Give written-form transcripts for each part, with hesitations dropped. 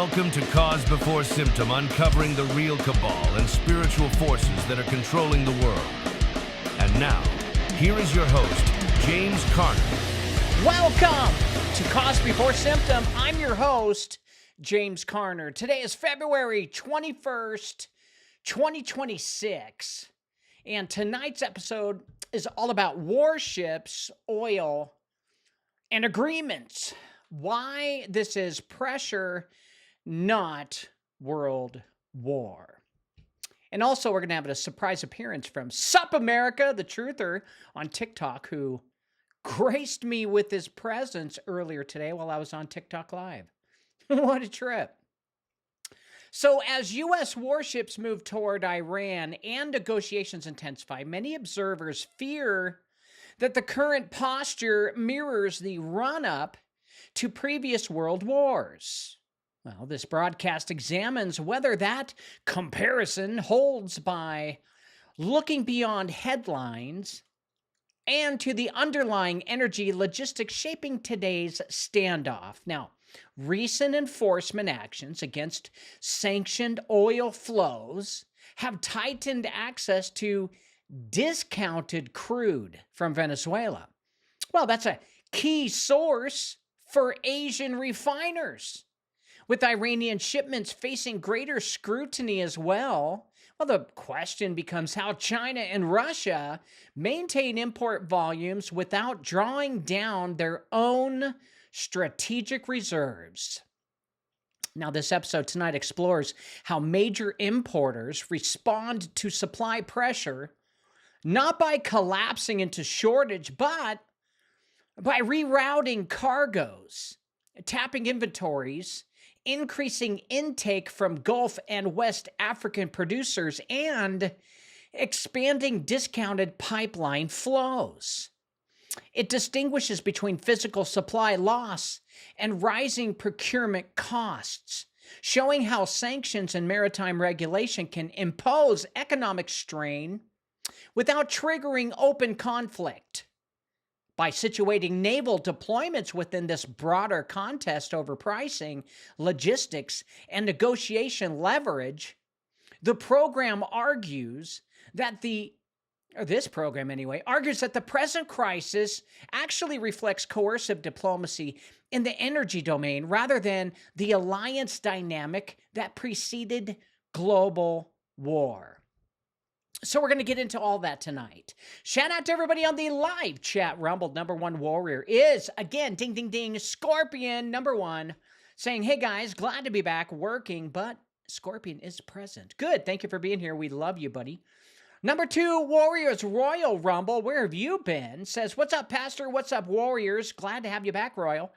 Welcome to Cause Before Symptom, uncovering the real cabal and spiritual forces that are controlling the world. And now, here is your host, James Carner. Welcome to Cause Before Symptom. I'm your host, James Carner. Today is February 21st, 2026. And tonight's episode is all about warships, oil, and agreements. Why this is pressure, not world war. And also, we're going to have a surprise appearance from Sup America, the truther on TikTok, who graced me with his presence earlier today while I was on TikTok Live. What a trip. So as U.S. warships move toward Iran and negotiations intensify, many observers fear that the current posture mirrors the run-up to previous world wars. Well, this broadcast examines whether that comparison holds by looking beyond headlines and to the underlying energy logistics shaping today's standoff. Now, recent enforcement actions against sanctioned oil flows have tightened access to discounted crude from Venezuela. Well, that's a key source for Asian refiners, with Iranian shipments facing greater scrutiny as well. Well, the question becomes how China and Russia maintain import volumes without drawing down their own strategic reserves. Now, this episode tonight explores how major importers respond to supply pressure, not by collapsing into shortage, but by rerouting cargoes, tapping inventories, increasing intake from Gulf and West African producers, and expanding discounted pipeline flows. It distinguishes between physical supply loss and rising procurement costs, showing how sanctions and maritime regulation can impose economic strain without triggering open conflict. By situating naval deployments within this broader contest over pricing, logistics, and negotiation leverage, the program argues that this program argues that the present crisis actually reflects coercive diplomacy in the energy domain rather than the alliance dynamic that preceded global war. So we're going to get into all that tonight. Shout out to everybody on the live chat Rumble. Number one warrior is, again, ding, ding, ding, Scorpion, number one, saying, hey guys, glad to be back working, but Scorpion is present. Good. Thank you for being here. We love you, buddy. Number two, Warriors Royal Rumble. Where have you been? Says, what's up, Pastor? What's up, Warriors? Glad to have you back, Royal.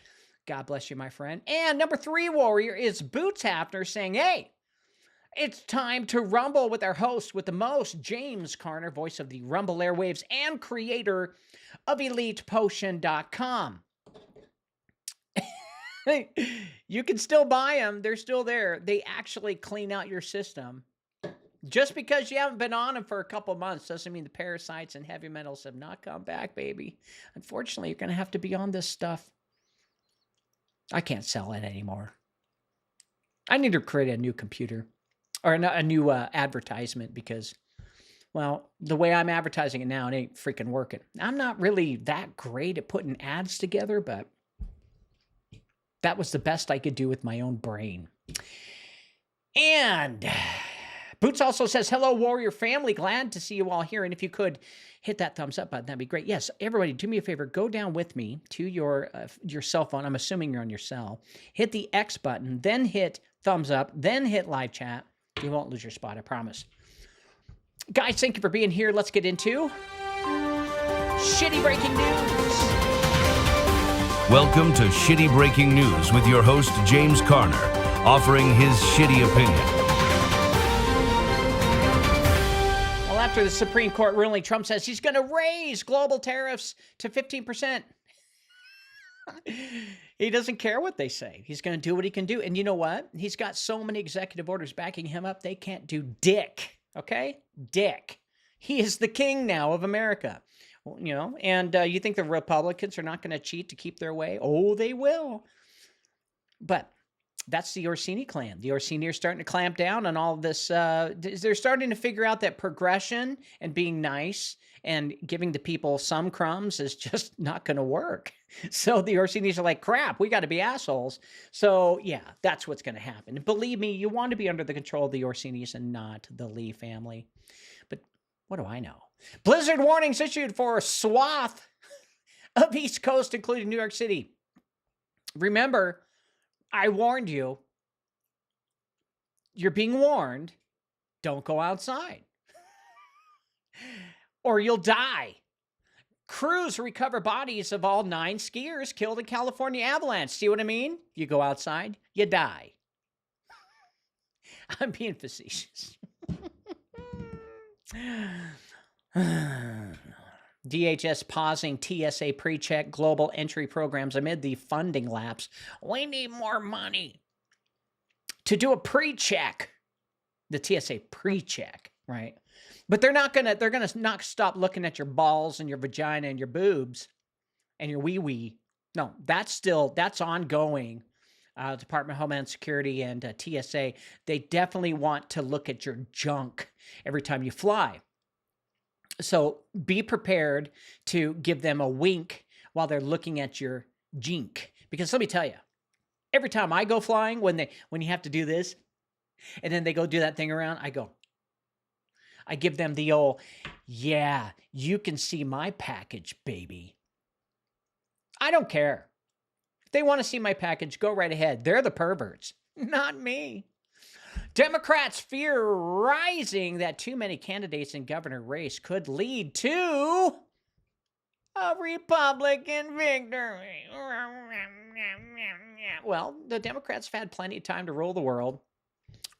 God bless you, my friend. And number three, Warrior, is Boots Hafner saying, hey, it's time to rumble with our host with the most, James Carner, voice of the Rumble Airwaves and creator of ElitePotion.com. You can still buy them. They're still there. They actually clean out your system. Just because you haven't been on them for a couple months doesn't mean the parasites and heavy metals have not come back, baby. Unfortunately, you're going to have to be on this stuff. I can't sell it anymore. I need to create a new computer. Or a new advertisement because, well, the way I'm advertising it now, it ain't freaking working. I'm not really that great at putting ads together, but that was the best I could do with my own brain. And Boots also says, hello, Warrior family. Glad to see you all here. And if you could hit that thumbs up button, that'd be great. Yes, everybody, do me a favor. Go down with me to your cell phone. I'm assuming you're on your cell. Hit the X button, then hit thumbs up, then hit live chat. You won't lose your spot, I promise. Guys, thank you for being here. Let's get into Shitty Breaking News. Welcome to Shitty Breaking News with your host, James Carner, offering his shitty opinion. Well, after the Supreme Court ruling, Trump says he's going to raise global tariffs to 15%. He doesn't care what they say. He's going to do what he can do. And you know what? He's got so many executive orders backing him up, they can't do dick. Okay? Dick. He is the king now of America. You know, and you think the Republicans are not going to cheat to keep their way? Oh, they will. But That's the Orsini clan. The Orsini are starting to clamp down on all of this. They're starting to figure out that progression and being nice and giving the people some crumbs is just not going to work. So the Orsinis are like, crap, we got to be assholes. So yeah, that's what's going to happen. And believe me, you want to be under the control of the Orsinis and not the Lee family. But what do I know? Blizzard warnings issued for a swath of East Coast, including New York City. Remember, I warned you. You're being warned. Don't go outside. Or you'll die. Crews recover bodies of all 9 skiers killed in California avalanche. See what I mean? You go outside, you die. I'm being facetious. DHS pausing TSA pre-check global entry programs amid the funding lapse. We need more money to do a pre-check. The TSA pre-check, right? But they're gonna not stop looking at your balls and your vagina and your boobs and your wee-wee. No, that's ongoing. Department of Homeland Security and TSA, they definitely want to look at your junk every time you fly. So be prepared to give them a wink while they're looking at your jink. Because let me tell you, every time I go flying, when you have to do this, and then they go do that thing around, I give them the old, yeah, you can see my package, baby. I don't care. If they want to see my package, go right ahead. They're the perverts, not me. Democrats fear rising that too many candidates in governor race could lead to a Republican victory. Well, the Democrats have had plenty of time to rule the world,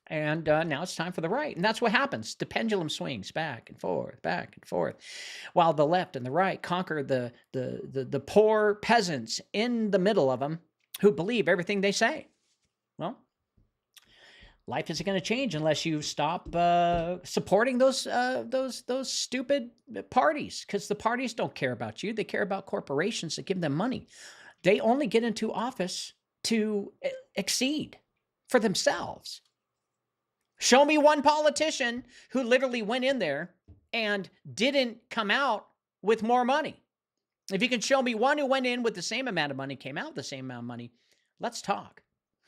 and now it's time for the right. And that's what happens. The pendulum swings back and forth, while the left and the right conquer the poor peasants in the middle of them who believe everything they say. Well, life isn't going to change unless you stop supporting those stupid parties, because the parties don't care about you. They care about corporations that give them money. They only get into office to exceed for themselves. Show me one politician who literally went in there and didn't come out with more money. If you can show me one who went in with the same amount of money, came out with the same amount of money, let's talk.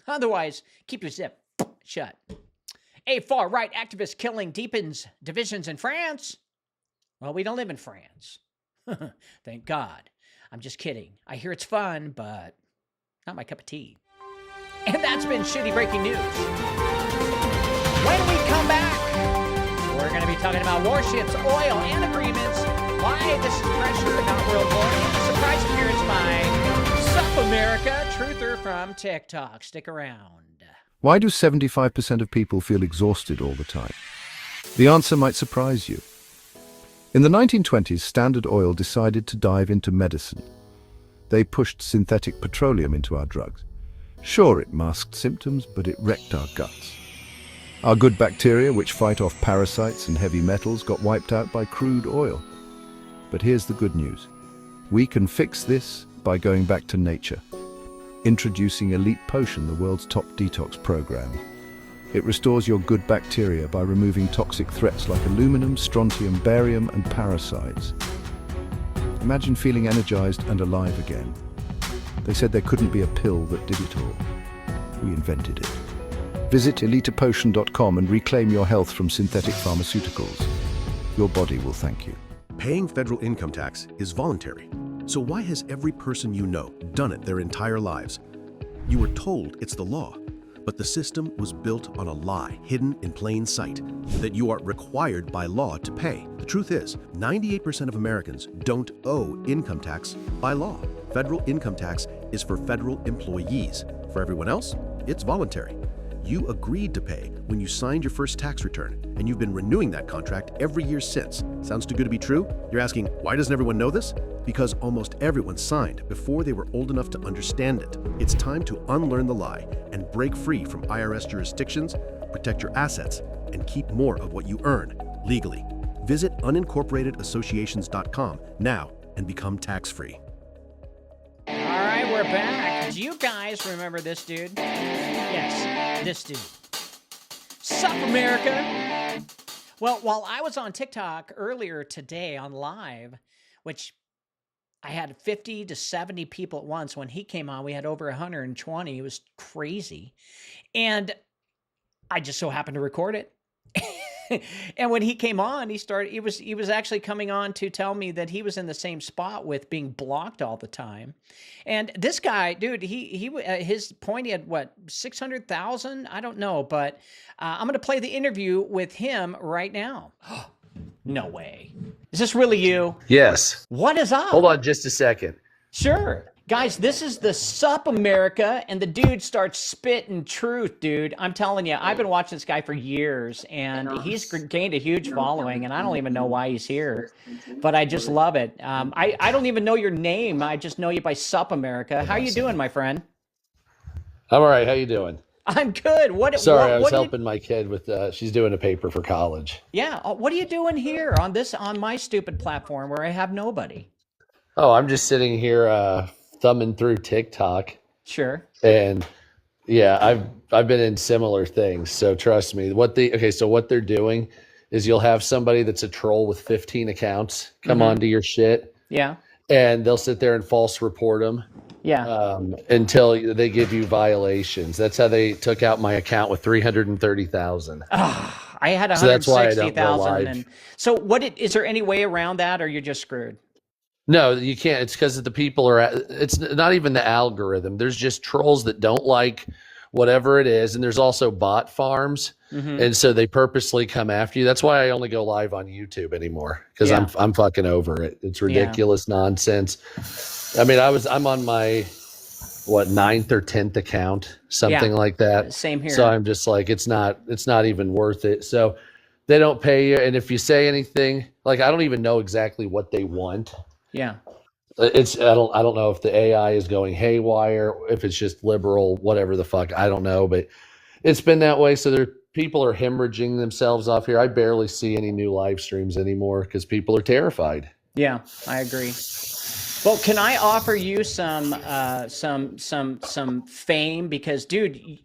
Otherwise, keep your zip shut. A far-right activist killing deepens divisions in France. Well, we don't live in France. Thank God. I'm just kidding. I hear it's fun, but not my cup of tea. And that's been Shitty Breaking News. When we come back, we're going to be talking about warships, oil, and agreements. Why this is pressure, not world war. Surprise appearance by Sup America, truther from TikTok. Stick around. Why do 75% of people feel exhausted all the time? The answer might surprise you. In the 1920s, Standard Oil decided to dive into medicine. They pushed synthetic petroleum into our drugs. Sure, it masked symptoms, but it wrecked our guts. Our good bacteria, which fight off parasites and heavy metals, got wiped out by crude oil. But here's the good news. We can fix this by going back to nature. Introducing Elite Potion, the world's top detox program. It restores your good bacteria by removing toxic threats like aluminum, strontium, barium, and parasites. Imagine feeling energized and alive again. They said there couldn't be a pill that did it all. We invented it. Visit elitepotion.com and reclaim your health from synthetic pharmaceuticals. Your body will thank you. Paying federal income tax is voluntary. So why has every person you know done it their entire lives? You were told it's the law, but the system was built on a lie hidden in plain sight, that you are required by law to pay. The truth is, 98% of Americans don't owe income tax by law. Federal income tax is for federal employees. For everyone else, it's voluntary. You agreed to pay when you signed your first tax return, and you've been renewing that contract every year since. Sounds too good to be true? You're asking, why doesn't everyone know this? Because almost everyone signed before they were old enough to understand it. It's time to unlearn the lie and break free from IRS jurisdictions, protect your assets, and keep more of what you earn legally. Visit unincorporatedassociations.com now and become tax-free. All right, we're back. Do you guys remember this dude? Yes, this dude. Sup, America? Well, while I was on TikTok earlier today on live, which I had 50 to 70 people at once. When he came on, we had over 120. It was crazy. And I just so happened to record it. And when he came on, he was actually coming on to tell me that he was in the same spot with being blocked all the time. And this guy, dude, his point, he had what, 600,000? I don't know, but I'm going to play the interview with him right now. No way. Is this really you? Yes. What is up? Hold on just a second. Sure. Guys, this is the Sup America, and the dude starts spitting truth, dude. I'm telling you, I've been watching this guy for years, and he's gained a huge following, and I don't even know why he's here, but I just love it. I don't even know your name. I just know you by Sup America. How you doing, my friend? I'm all right. How you doing? I'm good. Sorry, I was helping my kid with, she's doing a paper for college. Yeah. What are you doing here on my stupid platform where I have nobody? Oh, I'm just sitting here thumbing through TikTok. Sure. And yeah, I've been in similar things. So trust me. So what they're doing is you'll have somebody that's a troll with 15 accounts come onto your shit. Yeah. And they'll sit there and false report them. Yeah. Until they give you violations. That's how they took out my account with 330,000. I had So that's why I don't go 160,000. live. And so is there any way around that, or you're just screwed? No, you can't. It's because the people it's not even the algorithm. There's just trolls that don't like whatever it is. And there's also bot farms. And so they purposely come after you. That's why I only go live on YouTube anymore, because I'm fucking over it. It's ridiculous nonsense. I mean, I'm on my 9th or 10th account, something like that. Same here. So I'm just like, it's not even worth it. So they don't pay you. And if you say anything, like, I don't even know exactly what they want. Yeah. I don't know if the AI is going haywire, if it's just liberal, whatever the fuck, I don't know, but it's been that way. So people are hemorrhaging themselves off here. I barely see any new live streams anymore because people are terrified. Yeah, I agree. Well, can I offer you some fame? Because, dude,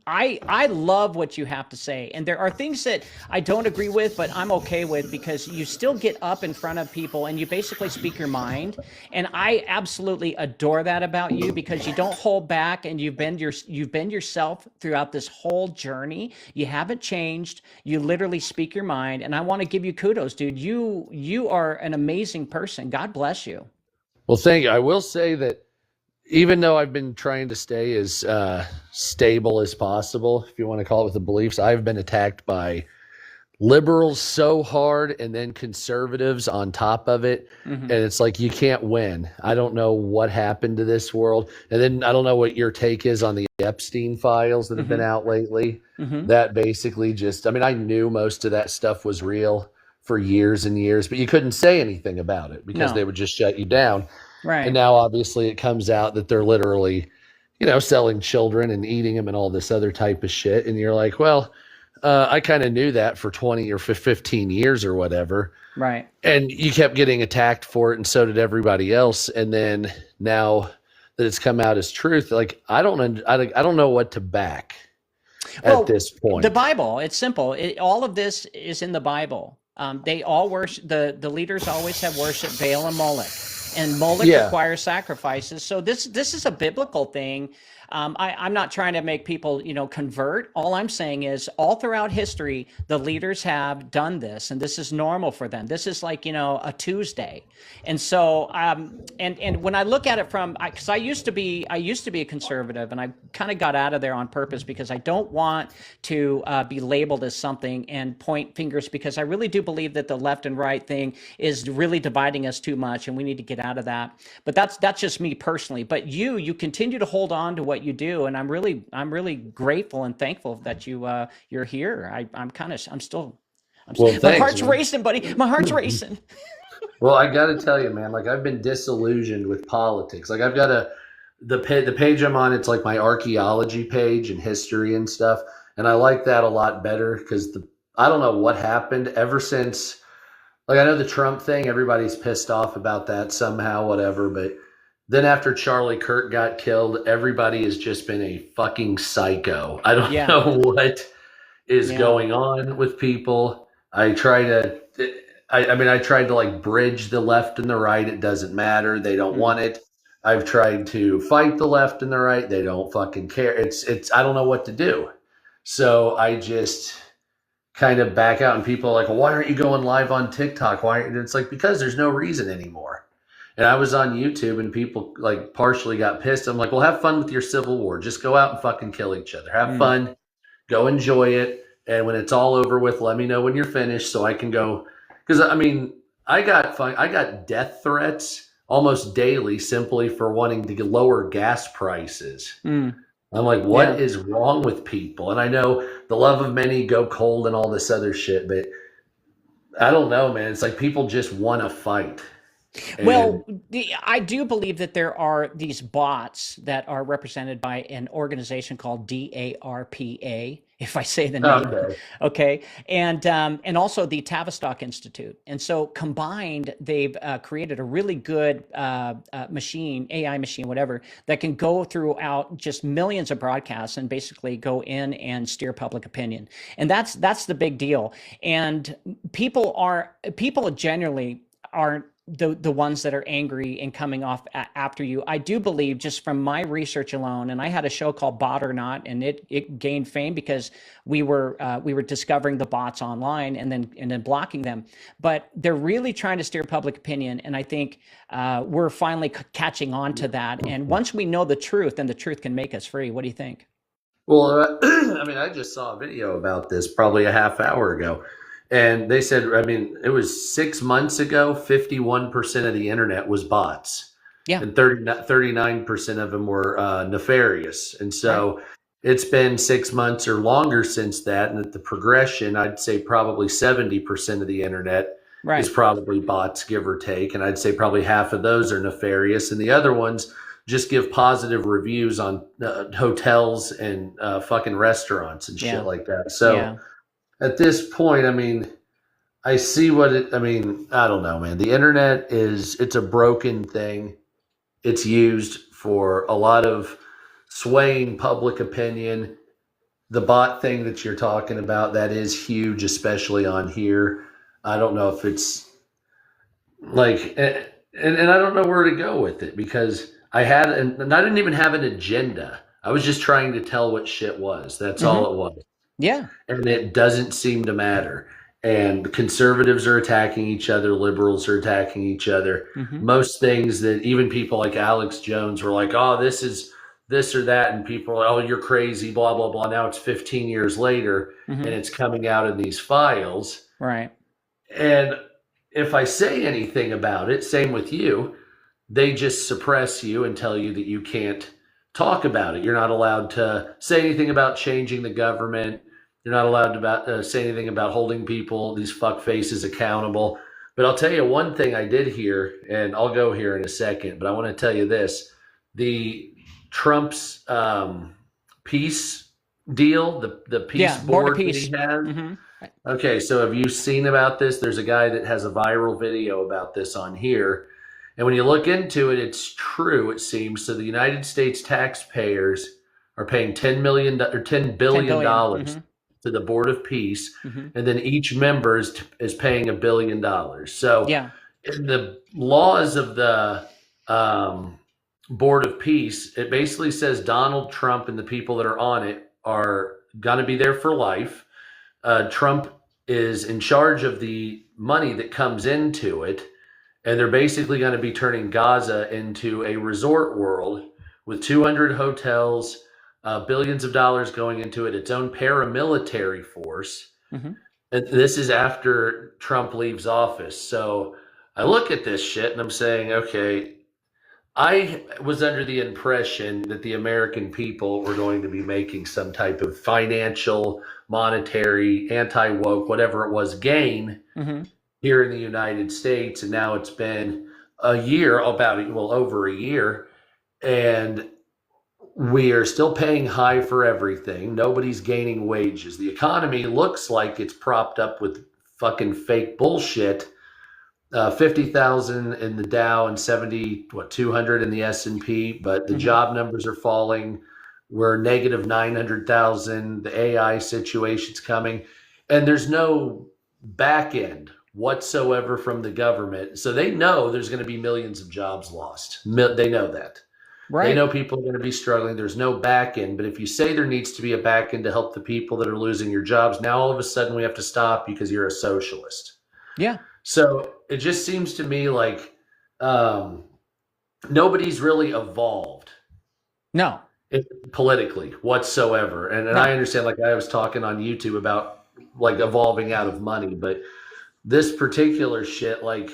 I love what you have to say, and there are things that I don't agree with, but I'm okay with, because you still get up in front of people and you basically speak your mind, and I absolutely adore that about you, because you don't hold back, and you've been yourself throughout this whole journey. You haven't changed. You literally speak your mind, and I want to give you kudos, dude. You are an amazing person. God bless you. Well, thank you. I will say that even though I've been trying to stay as stable as possible, if you want to call it, with the beliefs, I've been attacked by liberals so hard, and then conservatives on top of it. And it's like, you can't win. I don't know what happened to this world. And then I don't know what your take is on the Epstein files that have been out lately. That basically I knew most of that stuff was real for years and years, but you couldn't say anything about it because they would just shut you down. Right. And now obviously it comes out that they're literally, selling children and eating them and all this other type of shit. And you're like, well, I kind of knew that for 20 or 15 years or whatever. Right. And you kept getting attacked for it, and so did everybody else. And then now that it's come out as truth, like, I don't know what to back at this point. The Bible, it's simple. All of this is in the Bible. They all worship, the leaders always have worship Baal and Moloch, and Moloch requires sacrifices. So this is a biblical thing. I'm not trying to make people, convert. All I'm saying is, all throughout history, the leaders have done this, and this is normal for them. This is like, a Tuesday. And so, and when I look at it because I used to be a conservative, and I kind of got out of there on purpose, because I don't want to be labeled as something and point fingers, because I really do believe that the left and right thing is really dividing us too much, and we need to get out of that. But that's just me personally. But you continue to hold on to what you do, and I'm really grateful and thankful that you're here. My heart's racing, buddy. My heart's racing. Well, I got to tell you, man, like, I've been disillusioned with politics. Like, I've got the page I'm on, it's like my archaeology page and history and stuff. And I like that a lot better, because I don't know what happened ever since, like, I know the Trump thing, everybody's pissed off about that somehow, whatever, but Then after Charlie Kirk got killed, everybody has just been a fucking psycho. I don't Yeah. know what is Yeah. going on with people. I try to, I mean, I tried to like bridge the left and the right. It doesn't matter. They don't want it. I've tried to fight the left and the right. They don't fucking care. I don't know what to do. So I just kind of back out, and people are like, well, why aren't you going live on TikTok? Why? And it's like, because there's no reason anymore. And I was on YouTube, and people like partially got pissed. I'm like, well, have fun with your civil war. Just go out and fucking kill each other. Have fun. Go enjoy it. And when it's all over with, let me know when you're finished so I can go. Because I mean, I got death threats almost daily simply for wanting to lower gas prices. I'm like, what is wrong with people? And I know the love of many go cold and all this other shit, but I don't know, man. It's like people just want to fight. Well, I do believe that there are these bots that are represented by an organization called DARPA, if I say the name. Okay. And also the Tavistock Institute. And so combined, they've created a really good machine, AI machine, whatever, that can go throughout just millions of broadcasts and basically go in and steer public opinion. And that's the big deal. And people generally aren't the ones that are angry and coming off after you. I do believe, just from my research alone, and I had a show called Bot or Not, and it gained fame because we were discovering the bots online and then blocking them. But they're really trying to steer public opinion, and I think we're finally catching on to that. And once we know the truth, then the truth can make us free. What do you think? Well, I mean, I just saw a video about this probably a half hour ago. And they said, I mean, it was 6 months ago, 51% of the internet was bots. Yeah. And 39% of them were nefarious. And so it's been 6 months or longer since that. And at the progression, I'd say probably 70% of the internet is probably bots, give or take. And I'd say probably half of those are nefarious. And the other ones just give positive reviews on hotels and fucking restaurants and shit like that. So at this point, I mean, I see I mean, I don't know, man. The internet it's a broken thing. It's used for a lot of swaying public opinion. The bot thing that you're talking about, that is huge, especially on here. I don't know if it's like, and I don't know where to go with it, because and I didn't even have an agenda. I was just trying to tell what shit was. That's all it was. Yeah. And it doesn't seem to matter. And the conservatives are attacking each other. Liberals are attacking each other. Most things that even people like Alex Jones were like, oh, this is this or that. And people are like, oh, you're crazy, blah, blah, blah. Now it's 15 years later and it's coming out in these files. Right. And if I say anything about it, same with you, they just suppress you and tell you that you can't talk about it. You're not allowed to say anything about changing the government. You're not allowed to say anything about holding people, these fuck faces, accountable. But I'll tell you one thing I did hear, and I'll go here in a second, but I want to tell you this. The Trump's peace deal, the peace board that he has. Okay, so have you seen about this? There's a guy that has a viral video about this on here. And when you look into it, it's true, it seems. So the United States taxpayers are paying $10 billion to the Board of Peace, and then each member is paying $1 billion. So in the laws of the Board of Peace, it basically says Donald Trump and the people that are on it are going to be there for life. Trump is in charge of the money that comes into it, and they're basically going to be turning Gaza into a resort world with 200 hotels, billions of dollars going into it, its own paramilitary force. And this is after Trump leaves office. So I look at this shit and I'm saying, okay, I was under the impression that the American people were going to be making some type of financial, monetary, anti-woke, whatever it was, gain here in the United States. And now it's been a year, over a year, and we are still paying high for everything. Nobody's gaining wages. The economy looks like it's propped up with fucking fake bullshit, 50,000 in the Dow and 200 in the S&P, but the job numbers are falling. We're negative 900,000. The AI situation's coming, and there's no back end whatsoever from the government. So they know there's going to be millions of jobs lost. They know that. They know people are going to be struggling. There's no back end. But if you say there needs to be a back end to help the people that are losing your jobs, now all of a sudden we have to stop because you're a socialist. Yeah. So it just seems to me like nobody's really evolved. No. Politically whatsoever. And I understand, like I was talking on YouTube about like evolving out of money, but this particular shit, like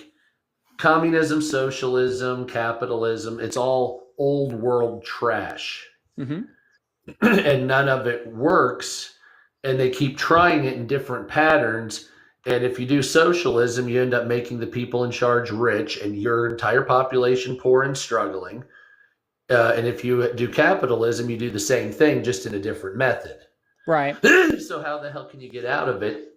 communism, socialism, capitalism, it's all old world trash. And none of it works. And they keep trying it in different patterns. And if you do socialism, you end up making the people in charge rich and your entire population poor and struggling. And if you do capitalism, you do the same thing, just in a different method. Right. So how the hell can you get out of it?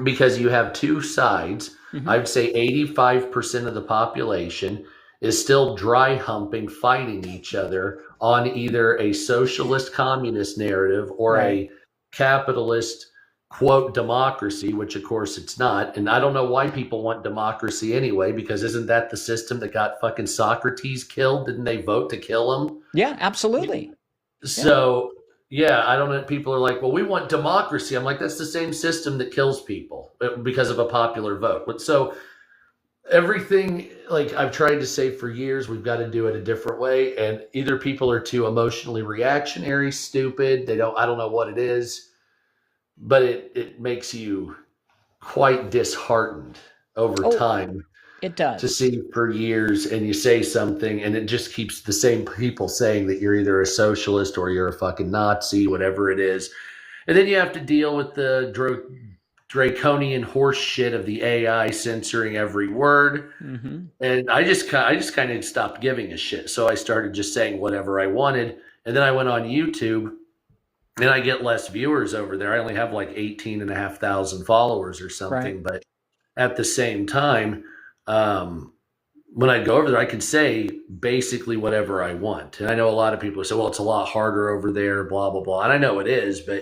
Because you have two sides. I'd say 85% of the population is still dry humping, fighting each other on either a socialist communist narrative or a capitalist quote democracy, which of course it's not. And I don't know why people want democracy anyway, because isn't that the system that got fucking Socrates killed? Didn't they vote to kill him? Yeah, absolutely. So yeah, I don't know. People are like, well, we want democracy. I'm like, that's the same system that kills people because of a popular vote. But so everything, like I've tried to say for years, we've got to do it a different way. And either people are too emotionally reactionary, stupid. I don't know what it is. But it makes you quite disheartened over time. It does. To see for years, and you say something, and it just keeps the same people saying that you're either a socialist or you're a fucking Nazi, whatever it is. And then you have to deal with the draconian horse shit of the AI censoring every word. And I just kind of stopped giving a shit. So I started just saying whatever I wanted. And then I went on YouTube. And I get less viewers over there. I only have like 18,500 followers or something. But at the same time, when I go over there, I can say basically whatever I want. And I know a lot of people say, well, it's a lot harder over there, blah, blah, blah. And I know it is, but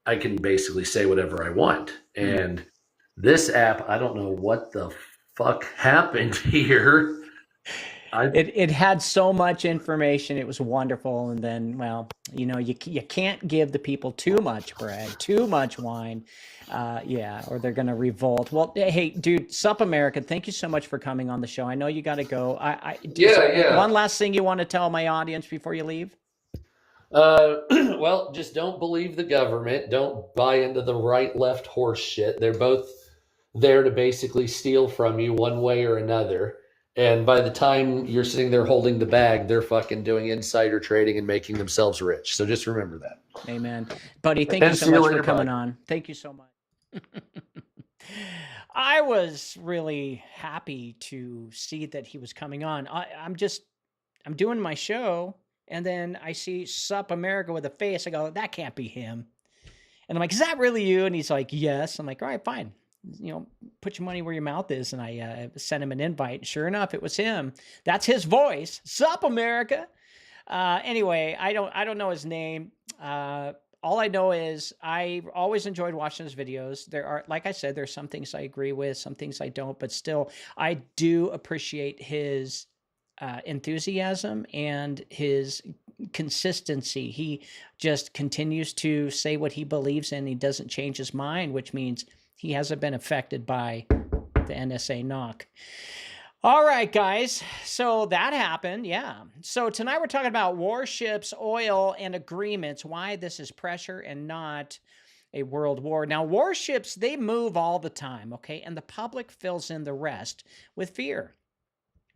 I can basically say whatever I want. And this app, I don't know what the fuck happened here. It had so much information. It was wonderful. And then, well, you know, you can't give the people too much bread, too much wine, or they're going to revolt. Well, hey, dude, Sup America, thank you so much for coming on the show. I know you got to go. One last thing you want to tell my audience before you leave? Well, just don't believe the government. Don't buy into the right-left horse shit. They're both there to basically steal from you one way or another. And by the time you're sitting there holding the bag, they're fucking doing insider trading and making themselves rich. So just remember that. Amen. Buddy, thank you so much for coming on. Thank you so much. I was really happy to see that he was coming on. I'm doing my show, and then I see Sup America with a face. I go, that can't be him. And I'm like, is that really you? And he's like, yes. I'm like, all right, fine. You know, put your money where your mouth is. And I sent him an invite. Sure enough, it was him. That's his voice. Sup, America. Anyway, I don't know his name. All I know is I always enjoyed watching his videos. There are, like I said, there's some things I agree with, some things I don't, but still, I do appreciate his enthusiasm and his consistency. He just continues to say what he believes in. He doesn't change his mind, which means he hasn't been affected by the NSA knock. All right, guys. So that happened. Yeah. So tonight we're talking about warships, oil, and agreements, why this is pressure and not a world war. Now, warships, they move all the time, okay? And the public fills in the rest with fear.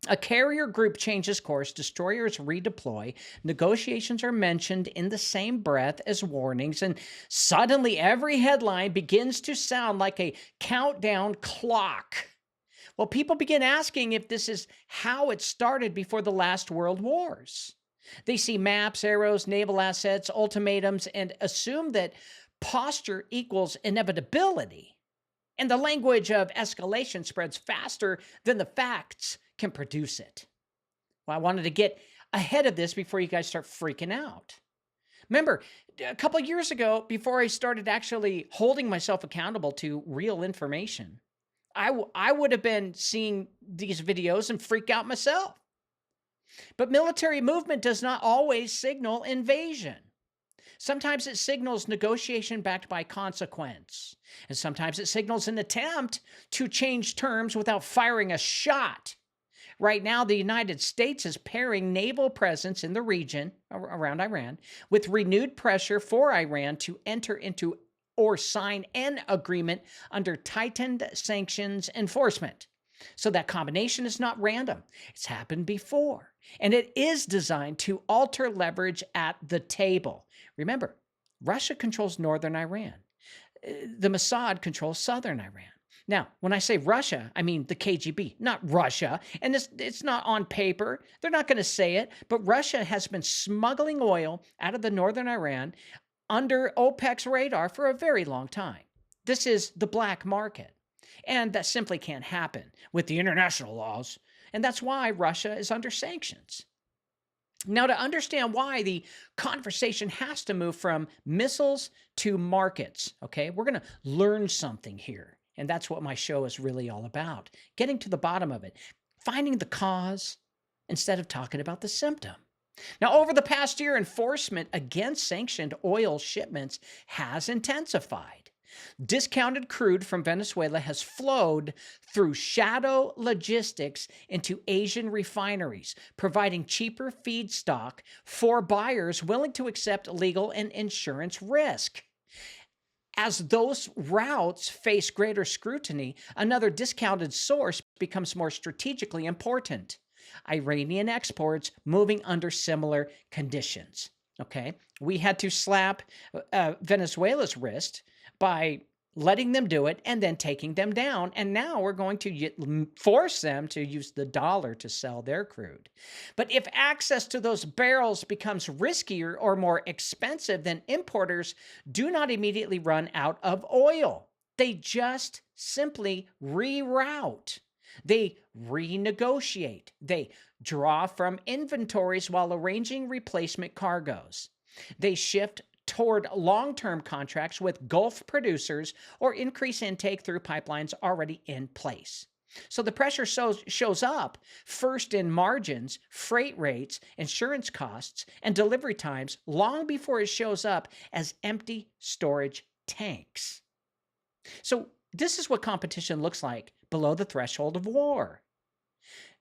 A carrier group changes course, destroyers redeploy, negotiations are mentioned in the same breath as warnings, and suddenly every headline begins to sound like a countdown clock. Well, people begin asking if this is how it started before the last world wars. They see maps, arrows, naval assets, ultimatums, and assume that posture equals inevitability. And the language of escalation spreads faster than the facts can produce it. Well, I wanted to get ahead of this before you guys start freaking out. Remember, a couple of years ago, before I started actually holding myself accountable to real information, I would have been seeing these videos and freak out myself. But military movement does not always signal invasion. Sometimes it signals negotiation backed by consequence. And sometimes it signals an attempt to change terms without firing a shot. Right now, the United States is pairing naval presence in the region around Iran with renewed pressure for Iran to enter into or sign an agreement under tightened sanctions enforcement. So that combination is not random. It's happened before. And it is designed to alter leverage at the table. Remember, Russia controls northern Iran. The Mossad controls southern Iran. Now, when I say Russia, I mean the KGB, not Russia. And it's not on paper. They're not going to say it. But Russia has been smuggling oil out of the northern Iran under OPEC's radar for a very long time. This is the black market. And that simply can't happen with the international laws. And that's why Russia is under sanctions. Now, to understand why the conversation has to move from missiles to markets, okay, we're going to learn something here. And that's what my show is really all about, getting to the bottom of it, finding the cause instead of talking about the symptom. Now, over the past year, enforcement against sanctioned oil shipments has intensified. Discounted crude from Venezuela has flowed through shadow logistics into Asian refineries, providing cheaper feedstock for buyers willing to accept legal and insurance risk. As those routes face greater scrutiny, another discounted source becomes more strategically important. Iranian exports moving under similar conditions. Okay, we had to slap Venezuela's wrist by letting them do it and then taking them down. And now we're going to force them to use the dollar to sell their crude. But if access to those barrels becomes riskier or more expensive, then importers do not immediately run out of oil. They just simply reroute. They renegotiate. They draw from inventories while arranging replacement cargoes. They shift toward long-term contracts with Gulf producers or increase intake through pipelines already in place. So the pressure shows up first in margins, freight rates, insurance costs, and delivery times long before it shows up as empty storage tanks. So this is what competition looks like below the threshold of war.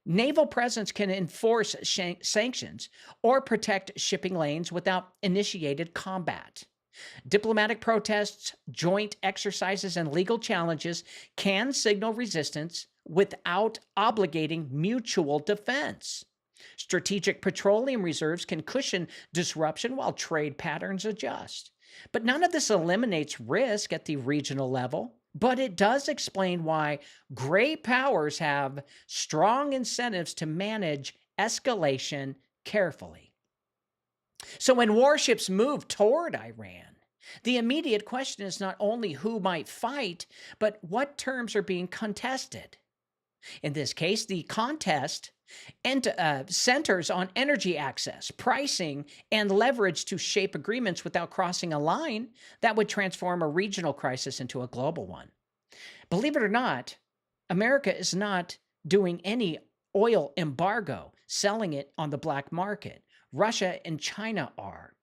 Naval presence can enforce sanctions or protect shipping lanes without initiated combat. Diplomatic protests, joint exercises, and legal challenges can signal resistance without obligating mutual defense. Strategic petroleum reserves can cushion disruption while trade patterns adjust. But none of this eliminates risk at the regional level. But it does explain why great powers have strong incentives to manage escalation carefully. So when warships move toward Iran, the immediate question is not only who might fight, but what terms are being contested. In this case, the contest centers on energy access, pricing, and leverage to shape agreements without crossing a line that would transform a regional crisis into a global one. Believe it or not, America is not doing any oil embargo, selling it on the black market. Russia and China are.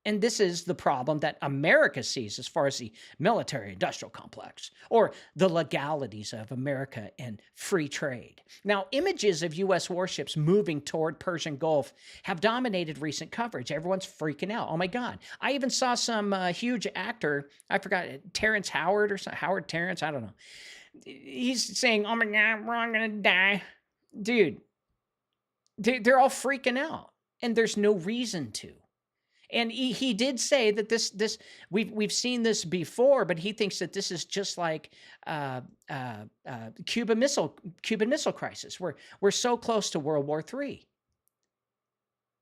And this is the problem that America sees as far as the military-industrial complex or the legalities of America and free trade. Now, images of U.S. warships moving toward Persian Gulf have dominated recent coverage. Everyone's freaking out. Oh, my God. I even saw some huge actor, I forgot, Terrence Howard or something, Howard Terrence, I don't know. He's saying, oh, my God, we're all going to die. Dude, they're all freaking out, and there's no reason to. And he did say that this we've seen this before, but he thinks that this is just like Cuban Missile Crisis. We're so close to World War III.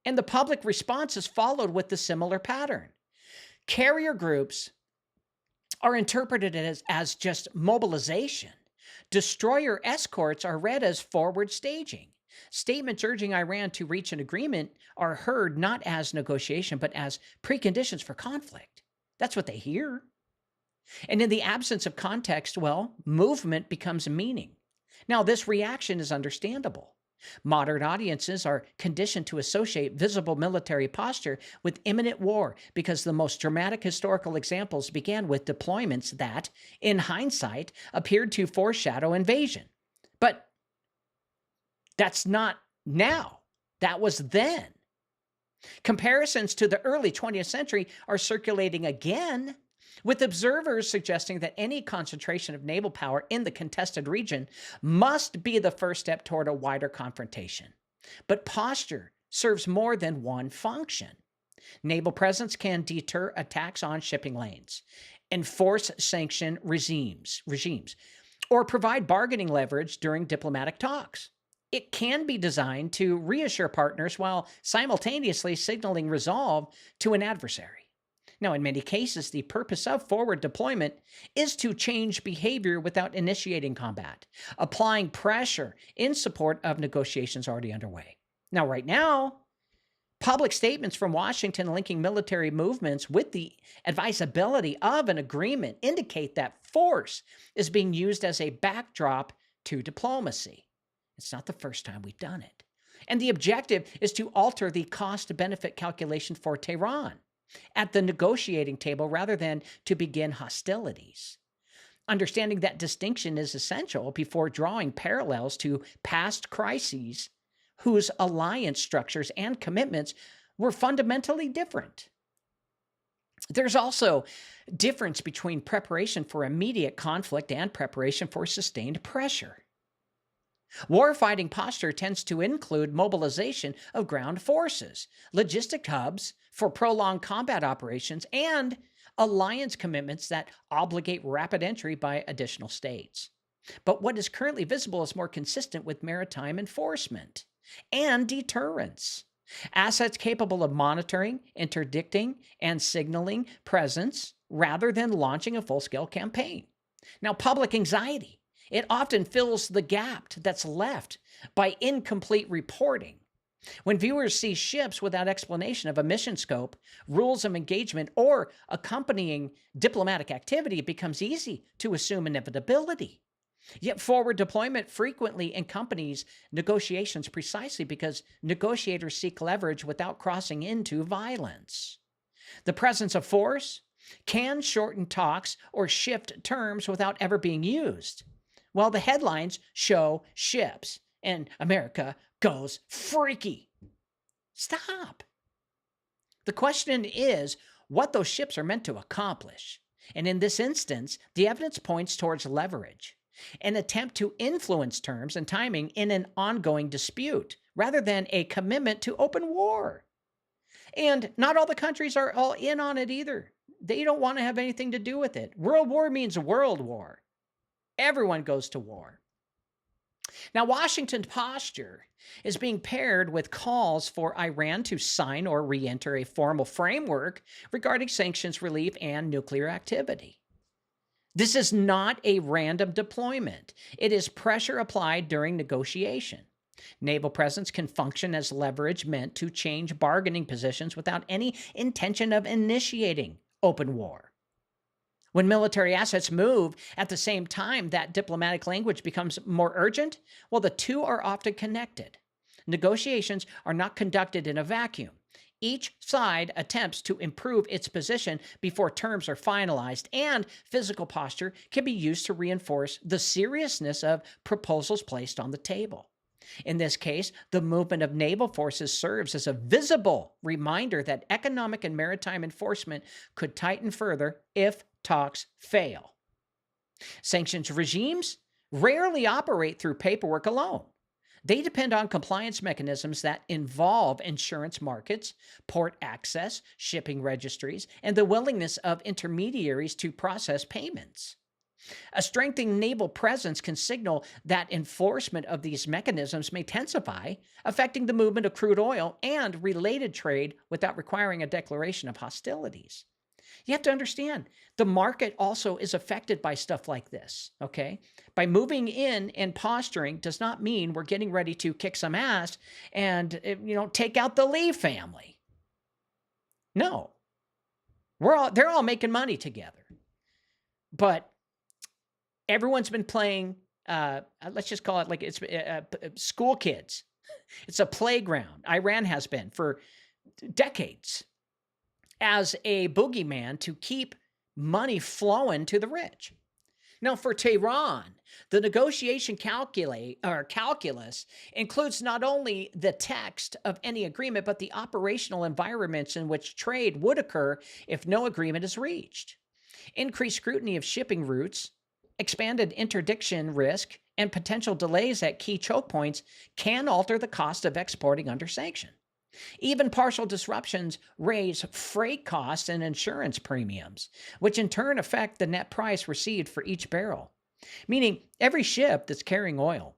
And the public response has followed with the similar pattern. Carrier groups are interpreted as just mobilization. Destroyer escorts are read as forward staging. Statements urging Iran to reach an agreement are heard not as negotiation, but as preconditions for conflict. That's what they hear. And in the absence of context, well, movement becomes meaning. Now, this reaction is understandable. Modern audiences are conditioned to associate visible military posture with imminent war because the most dramatic historical examples began with deployments that, in hindsight, appeared to foreshadow invasion. But that's not now. That was then. Comparisons to the early 20th century are circulating again, with observers suggesting that any concentration of naval power in the contested region must be the first step toward a wider confrontation. But posture serves more than one function. Naval presence can deter attacks on shipping lanes, enforce sanction regimes, or provide bargaining leverage during diplomatic talks. It can be designed to reassure partners while simultaneously signaling resolve to an adversary. Now, in many cases, the purpose of forward deployment is to change behavior without initiating combat, applying pressure in support of negotiations already underway. Now, right now, public statements from Washington linking military movements with the advisability of an agreement indicate that force is being used as a backdrop to diplomacy. It's not the first time we've done it. And the objective is to alter the cost-benefit calculation for Tehran at the negotiating table rather than to begin hostilities. Understanding that distinction is essential before drawing parallels to past crises whose alliance structures and commitments were fundamentally different. There's also difference between preparation for immediate conflict and preparation for sustained pressure. Warfighting posture tends to include mobilization of ground forces, logistic hubs for prolonged combat operations, and alliance commitments that obligate rapid entry by additional states. But what is currently visible is more consistent with maritime enforcement and deterrence. Assets capable of monitoring, interdicting, and signaling presence rather than launching a full-scale campaign. Now, public anxiety. It often fills the gap that's left by incomplete reporting. When viewers see ships without explanation of a mission scope, rules of engagement, or accompanying diplomatic activity, it becomes easy to assume inevitability. Yet forward deployment frequently accompanies negotiations precisely because negotiators seek leverage without crossing into violence. The presence of force can shorten talks or shift terms without ever being used. Well, the headlines show ships, and America goes freaky. Stop. The question is what those ships are meant to accomplish. And in this instance, the evidence points towards leverage, an attempt to influence terms and timing in an ongoing dispute, rather than a commitment to open war. And not all the countries are all in on it either. They don't want to have anything to do with it. World war means world war. Everyone goes to war. Now, Washington's posture is being paired with calls for Iran to sign or re-enter a formal framework regarding sanctions relief and nuclear activity. This is not a random deployment. It is pressure applied during negotiation. Naval presence can function as leverage meant to change bargaining positions without any intention of initiating open war. When military assets move at the same time that diplomatic language becomes more urgent, well, the two are often connected. Negotiations are not conducted in a vacuum. Each side attempts to improve its position before terms are finalized, and physical posture can be used to reinforce the seriousness of proposals placed on the table. In this case, the movement of naval forces serves as a visible reminder that economic and maritime enforcement could tighten further if talks fail. Sanctions regimes rarely operate through paperwork alone. They depend on compliance mechanisms that involve insurance markets, port access, shipping registries, and the willingness of intermediaries to process payments. A strengthening naval presence can signal that enforcement of these mechanisms may intensify, affecting the movement of crude oil and related trade without requiring a declaration of hostilities. You have to understand the market also is affected by stuff like this, okay? By moving in and posturing does not mean we're getting ready to kick some ass and, take out the Lee family. No. They're all making money together. But everyone's been playing, let's just call it like it's school kids. It's a playground. Iran has been for decades as a boogeyman to keep money flowing to the rich. Now, for Tehran, the negotiation calculus includes not only the text of any agreement, but the operational environments in which trade would occur if no agreement is reached. Increased scrutiny of shipping routes, expanded interdiction risk, and potential delays at key choke points can alter the cost of exporting under sanction. Even partial disruptions raise freight costs and insurance premiums, which in turn affect the net price received for each barrel. Meaning every ship that's carrying oil,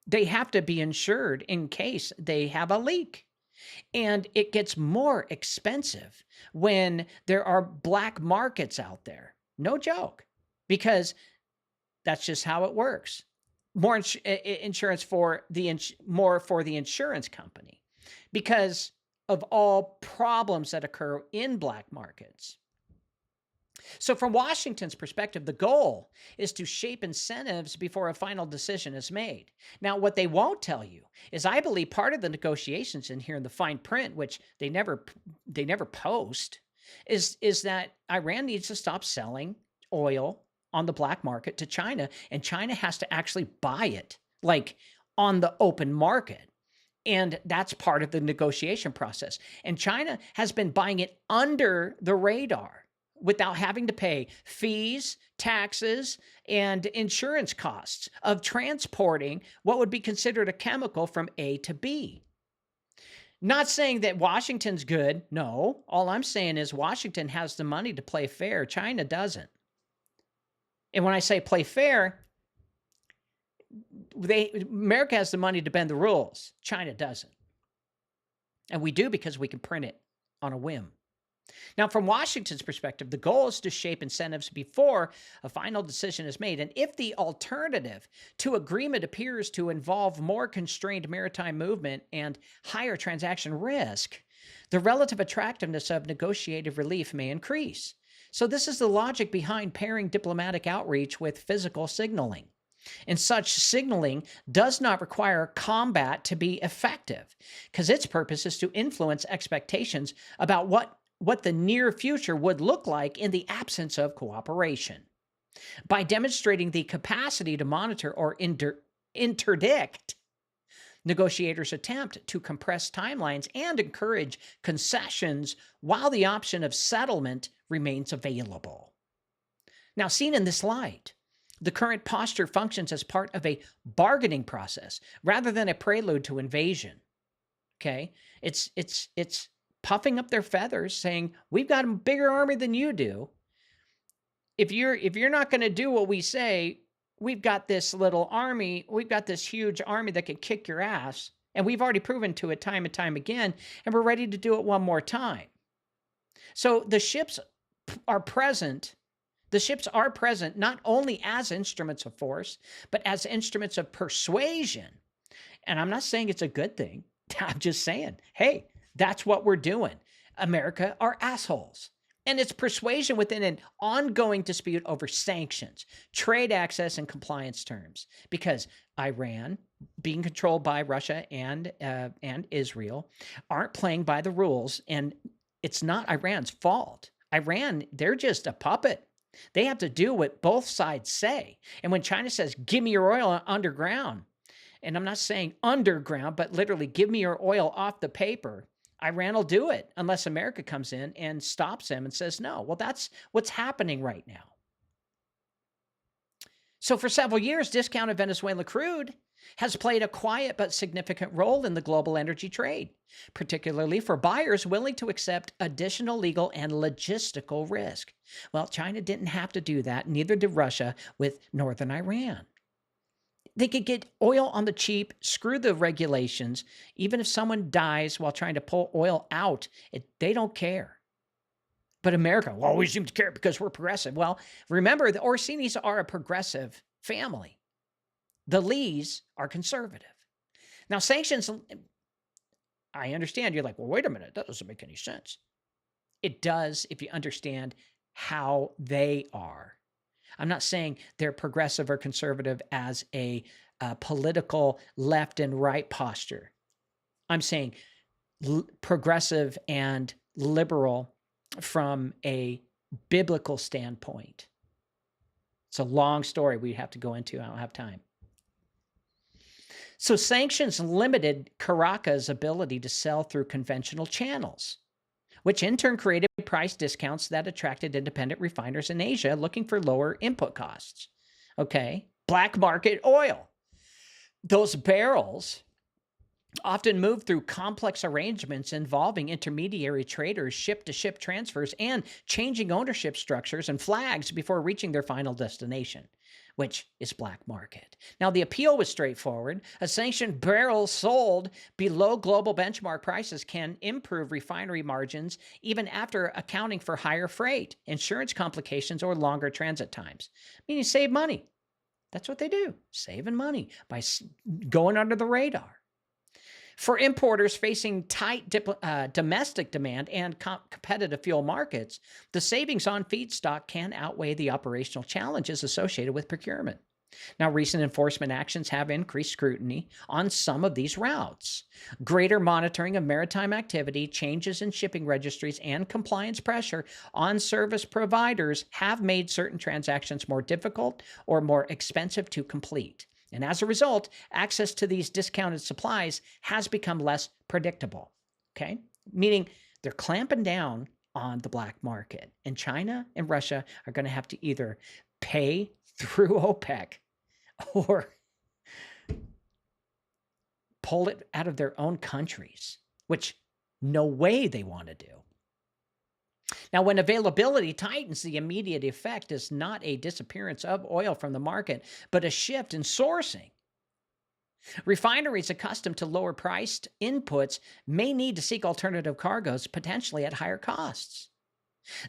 they have to be insured in case they have a leak. And it gets more expensive when there are black markets out there. No joke, because that's just how it works. More insurance for more for the insurance company because of all problems that occur in black markets. So from Washington's perspective, the goal is to shape incentives before a final decision is made. Now, what they won't tell you is I believe part of the negotiations in here in the fine print, which they never post, is that Iran needs to stop selling oil on the black market to China, and China has to actually buy it, like on the open market. And that's part of the negotiation process. And China has been buying it under the radar without having to pay fees, taxes, and insurance costs of transporting what would be considered a chemical from A to B. Not saying that Washington's good. No, all I'm saying is Washington has the money to play fair. China doesn't. And when I say play fair, America has the money to bend the rules. China doesn't. And we do because we can print it on a whim. Now, from Washington's perspective, the goal is to shape incentives before a final decision is made. And if the alternative to agreement appears to involve more constrained maritime movement and higher transaction risk, the relative attractiveness of negotiated relief may increase. So this is the logic behind pairing diplomatic outreach with physical signaling. And such signaling does not require combat to be effective, because its purpose is to influence expectations about what the near future would look like in the absence of cooperation. By demonstrating the capacity to monitor or interdict, negotiators attempt to compress timelines and encourage concessions while the option of settlement remains available. Now, seen in this light, the current posture functions as part of a bargaining process rather than a prelude to invasion. Okay? It's puffing up their feathers, saying, we've got a bigger army than you do. If you're not going to do what we say, we've got this little army, we've got this huge army that can kick your ass, and we've already proven to it time and time again, and we're ready to do it one more time. So the ships are present. The ships are present not only as instruments of force, but as instruments of persuasion. And I'm not saying it's a good thing. I'm just saying, hey, that's what we're doing. America are assholes. And it's persuasion within an ongoing dispute over sanctions, trade access, and compliance terms. Because Iran, being controlled by Russia and Israel, aren't playing by the rules. And it's not Iran's fault. Iran, they're just a puppet. They have to do what both sides say. And when China says, give me your oil underground, and I'm not saying underground, but literally give me your oil off the paper, Iran will do it unless America comes in and stops them and says no. Well, that's what's happening right now. So for several years, discounted Venezuelan crude has played a quiet but significant role in the global energy trade, particularly for buyers willing to accept additional legal and logistical risk. Well, China didn't have to do that, neither did Russia with northern Iran. They could get oil on the cheap, screw the regulations. Even if someone dies while trying to pull oil out, they don't care. But America, well, we seem to care because we're progressive. Well, remember, the Orsinis are a progressive family. The Lees are conservative. Now, sanctions, I understand. You're like, well, wait a minute. That doesn't make any sense. It does if you understand how they are. I'm not saying they're progressive or conservative as a political left and right posture. I'm saying progressive and liberal from a biblical standpoint. It's a long story we have to go into. I don't have time. So sanctions limited Caracas' ability to sell through conventional channels, which in turn created price discounts that attracted independent refiners in Asia looking for lower input costs. Okay, black market oil. Those barrels often move through complex arrangements involving intermediary traders, ship-to-ship transfers, and changing ownership structures and flags before reaching their final destination, which is black market. Now, the appeal was straightforward. A sanctioned barrel sold below global benchmark prices can improve refinery margins even after accounting for higher freight, insurance complications, or longer transit times. Meaning save money. That's what they do, saving money by going under the radar. For importers facing tight domestic demand and competitive fuel markets, the savings on feedstock can outweigh the operational challenges associated with procurement. Now, recent enforcement actions have increased scrutiny on some of these routes. Greater monitoring of maritime activity, changes in shipping registries, and compliance pressure on service providers have made certain transactions more difficult or more expensive to complete. And as a result, access to these discounted supplies has become less predictable, okay? Meaning they're clamping down on the black market. And China and Russia are going to have to either pay through OPEC or pull it out of their own countries, which no way they want to do. Now, when availability tightens, the immediate effect is not a disappearance of oil from the market, but a shift in sourcing. Refineries accustomed to lower priced inputs may need to seek alternative cargoes, potentially at higher costs.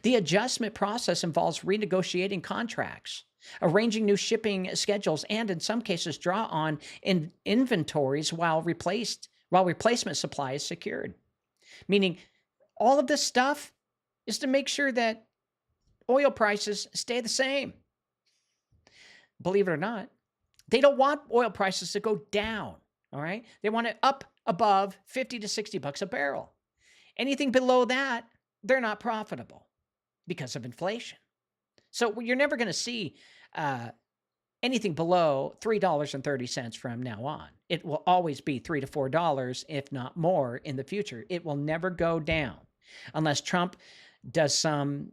The adjustment process involves renegotiating contracts, arranging new shipping schedules, and in some cases draw on inventories while replacement supply is secured. Meaning all of this stuff is to make sure that oil prices stay the same. Believe it or not, they don't want oil prices to go down, all right? They want it up above 50 to 60 bucks a barrel. Anything below that, they're not profitable because of inflation. So you're never going to see anything below $3.30 from now on. It will always be $3 to $4, if not more, in the future. It will never go down unless Trump does some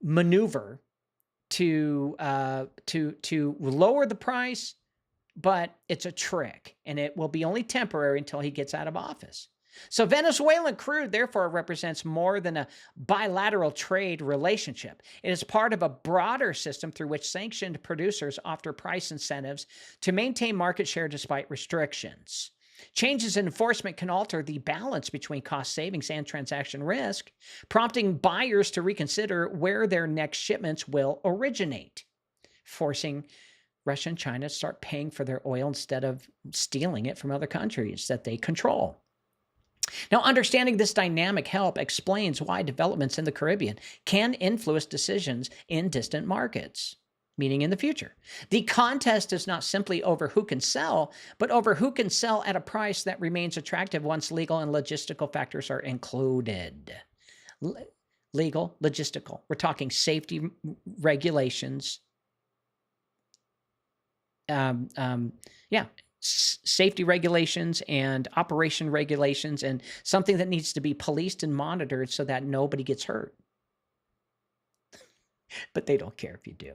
maneuver to lower the price, but it's a trick, and it will be only temporary until he gets out of office. So Venezuelan crude, therefore, represents more than a bilateral trade relationship. It is part of a broader system through which sanctioned producers offer price incentives to maintain market share despite restrictions. Changes in enforcement can alter the balance between cost savings and transaction risk, prompting buyers to reconsider where their next shipments will originate, forcing Russia and China to start paying for their oil instead of stealing it from other countries that they control. Now, understanding this dynamic explains why developments in the Caribbean can influence decisions in distant markets, meaning in the future. The contest is not simply over who can sell, but over who can sell at a price that remains attractive once legal and logistical factors are included. Legal, logistical. We're talking safety regulations. Safety regulations and operation regulations, and something that needs to be policed and monitored so that nobody gets hurt. But they don't care if you do.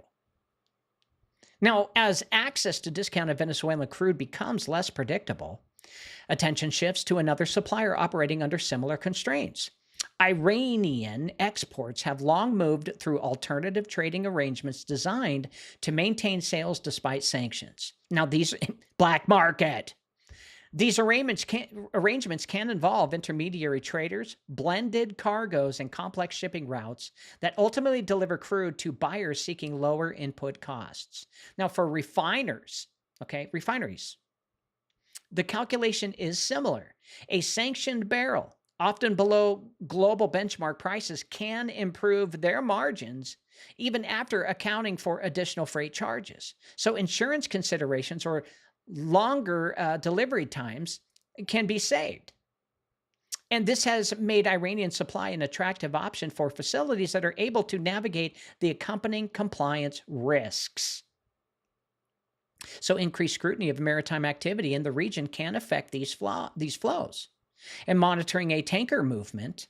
Now, as access to discounted Venezuelan crude becomes less predictable, attention shifts to another supplier operating under similar constraints. Iranian exports have long moved through alternative trading arrangements designed to maintain sales despite sanctions. Now, these black market. These arrangements can involve intermediary traders, blended cargoes, and complex shipping routes that ultimately deliver crude to buyers seeking lower input costs. Now, for refineries, the calculation is similar. A sanctioned barrel, often below global benchmark prices, can improve their margins even after accounting for additional freight charges. So insurance considerations or longer delivery times can be saved. And this has made Iranian supply an attractive option for facilities that are able to navigate the accompanying compliance risks. So increased scrutiny of maritime activity in the region can affect these flows. And monitoring a tanker movement,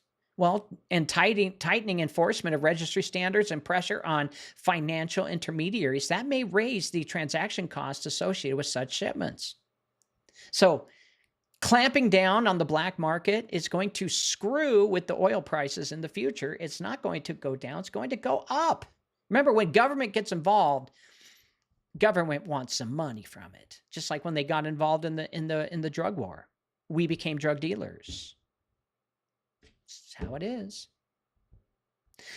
and tightening enforcement of registry standards and pressure on financial intermediaries, that may raise the transaction costs associated with such shipments. So clamping down on the black market is going to screw with the oil prices in the future. It's not going to go down, it's going to go up. Remember, when government gets involved, government wants some money from it. Just like when they got involved in the drug war. We became drug dealers. That's how it is.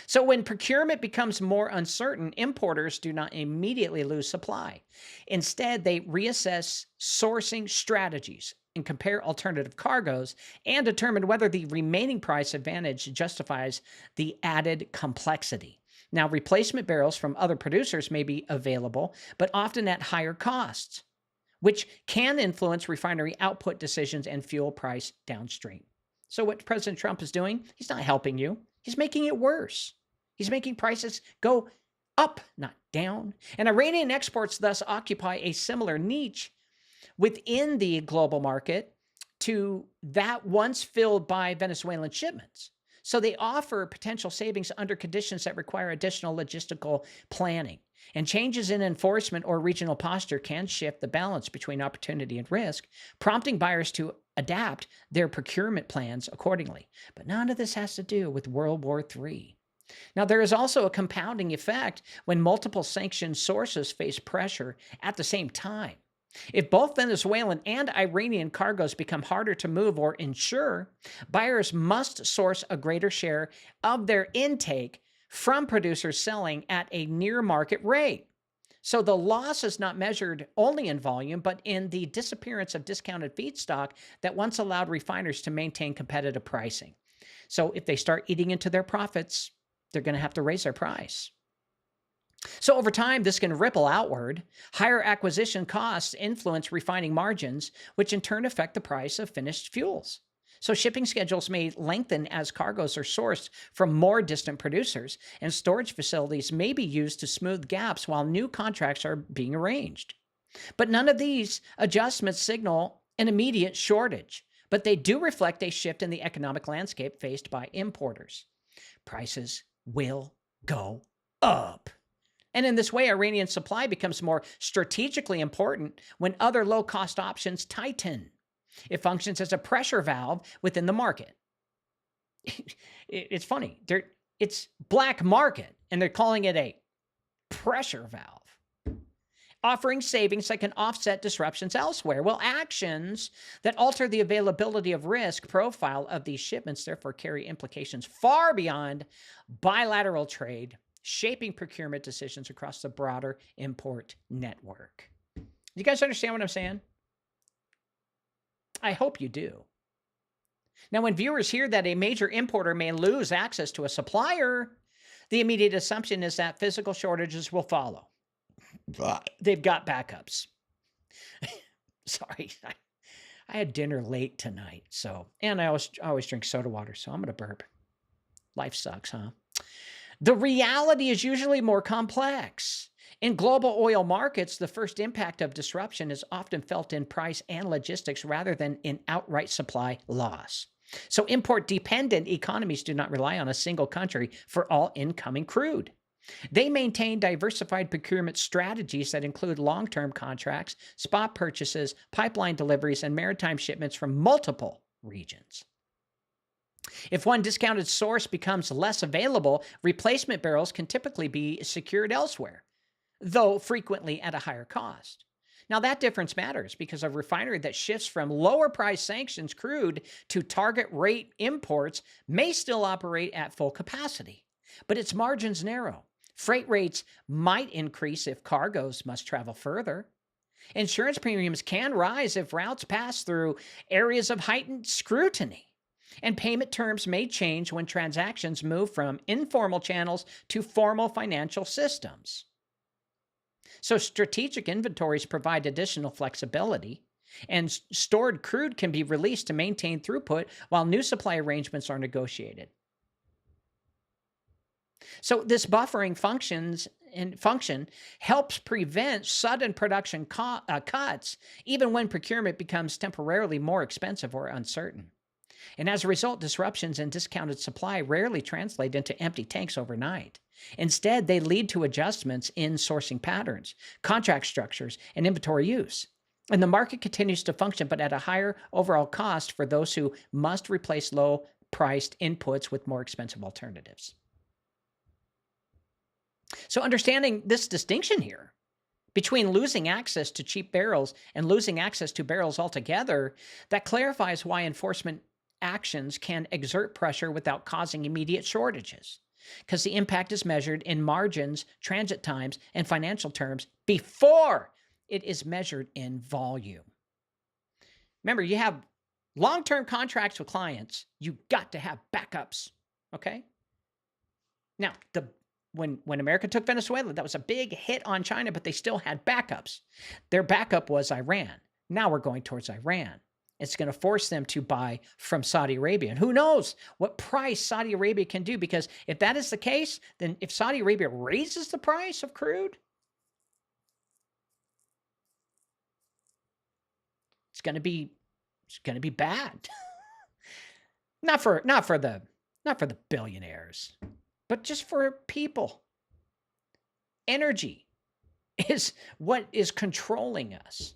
So when procurement becomes more uncertain, importers do not immediately lose supply. Instead, they reassess sourcing strategies and compare alternative cargoes and determine whether the remaining price advantage justifies the added complexity. Now, replacement barrels from other producers may be available, but often at higher costs, which can influence refinery output decisions and fuel price downstream. So what President Trump is doing, he's not helping you. He's making it worse. He's making prices go up, not down. And Iranian exports thus occupy a similar niche within the global market to that once filled by Venezuelan shipments. So they offer potential savings under conditions that require additional logistical planning. And changes in enforcement or regional posture can shift the balance between opportunity and risk, prompting buyers to adapt their procurement plans accordingly. But none of this has to do with World War III. Now, there is also a compounding effect when multiple sanctioned sources face pressure at the same time. If both Venezuelan and Iranian cargoes become harder to move or insure, buyers must source a greater share of their intake from producers selling at a near market rate. So the loss is not measured only in volume, but in the disappearance of discounted feedstock that once allowed refiners to maintain competitive pricing. So if they start eating into their profits, they're going to have to raise their price. So over time, this can ripple outward. Higher acquisition costs influence refining margins, which in turn affect the price of finished fuels. So shipping schedules may lengthen as cargoes are sourced from more distant producers, and storage facilities may be used to smooth gaps while new contracts are being arranged. But none of these adjustments signal an immediate shortage, but they do reflect a shift in the economic landscape faced by importers. Prices will go up. And in this way, Iranian supply becomes more strategically important when other low-cost options tighten. It functions as a pressure valve within the market. It's funny. It's black market, and they're calling it a pressure valve, offering savings that can offset disruptions elsewhere. Well, actions that alter the availability of risk profile of these shipments therefore carry implications far beyond bilateral trade, shaping procurement decisions across the broader import network. You guys understand what I'm saying? I hope you do. Now, when viewers hear that a major importer may lose access to a supplier, the immediate assumption is that physical shortages will follow. They've got backups. Sorry, I had dinner late tonight, and I always drink soda water, so I'm going to burp. Life sucks, huh? The reality is usually more complex. In global oil markets, the first impact of disruption is often felt in price and logistics rather than in outright supply loss. So import-dependent economies do not rely on a single country for all incoming crude. They maintain diversified procurement strategies that include long-term contracts, spot purchases, pipeline deliveries, and maritime shipments from multiple regions. If one discounted source becomes less available, replacement barrels can typically be secured elsewhere, though frequently at a higher cost. Now, that difference matters because a refinery that shifts from lower price sanctions crude to target rate imports may still operate at full capacity, but its margins narrow. Freight rates might increase if cargoes must travel further. Insurance premiums can rise if routes pass through areas of heightened scrutiny. And payment terms may change when transactions move from informal channels to formal financial systems. So strategic inventories provide additional flexibility, and stored crude can be released to maintain throughput while new supply arrangements are negotiated. So this buffering function helps prevent sudden production cuts, even when procurement becomes temporarily more expensive or uncertain. And as a result, disruptions in discounted supply rarely translate into empty tanks overnight. Instead, they lead to adjustments in sourcing patterns, contract structures, and inventory use. And the market continues to function, but at a higher overall cost for those who must replace low-priced inputs with more expensive alternatives. So understanding this distinction here between losing access to cheap barrels and losing access to barrels altogether, that clarifies why enforcement actions can exert pressure without causing immediate shortages, because the impact is measured in margins, transit times, and financial terms before it is measured in volume. Remember, you have long-term contracts with clients, you got to have backups, okay? Now, when America took Venezuela, that was a big hit on China, but they still had backups. Their backup was Iran. Now we're going towards Iran. It's going to force them to buy from Saudi Arabia. And who knows what price Saudi Arabia can do, because if that is the case, then if Saudi Arabia raises the price of crude, it's going to be bad. not for the billionaires, but just for people. Energy is what is controlling us.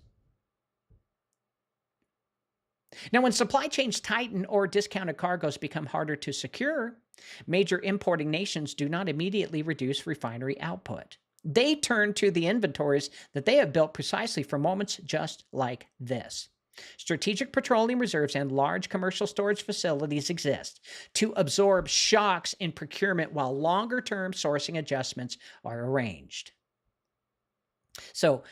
Now, when supply chains tighten or discounted cargoes become harder to secure, major importing nations do not immediately reduce refinery output. They turn to the inventories that they have built precisely for moments just like this. Strategic petroleum reserves and large commercial storage facilities exist to absorb shocks in procurement while longer-term sourcing adjustments are arranged. So,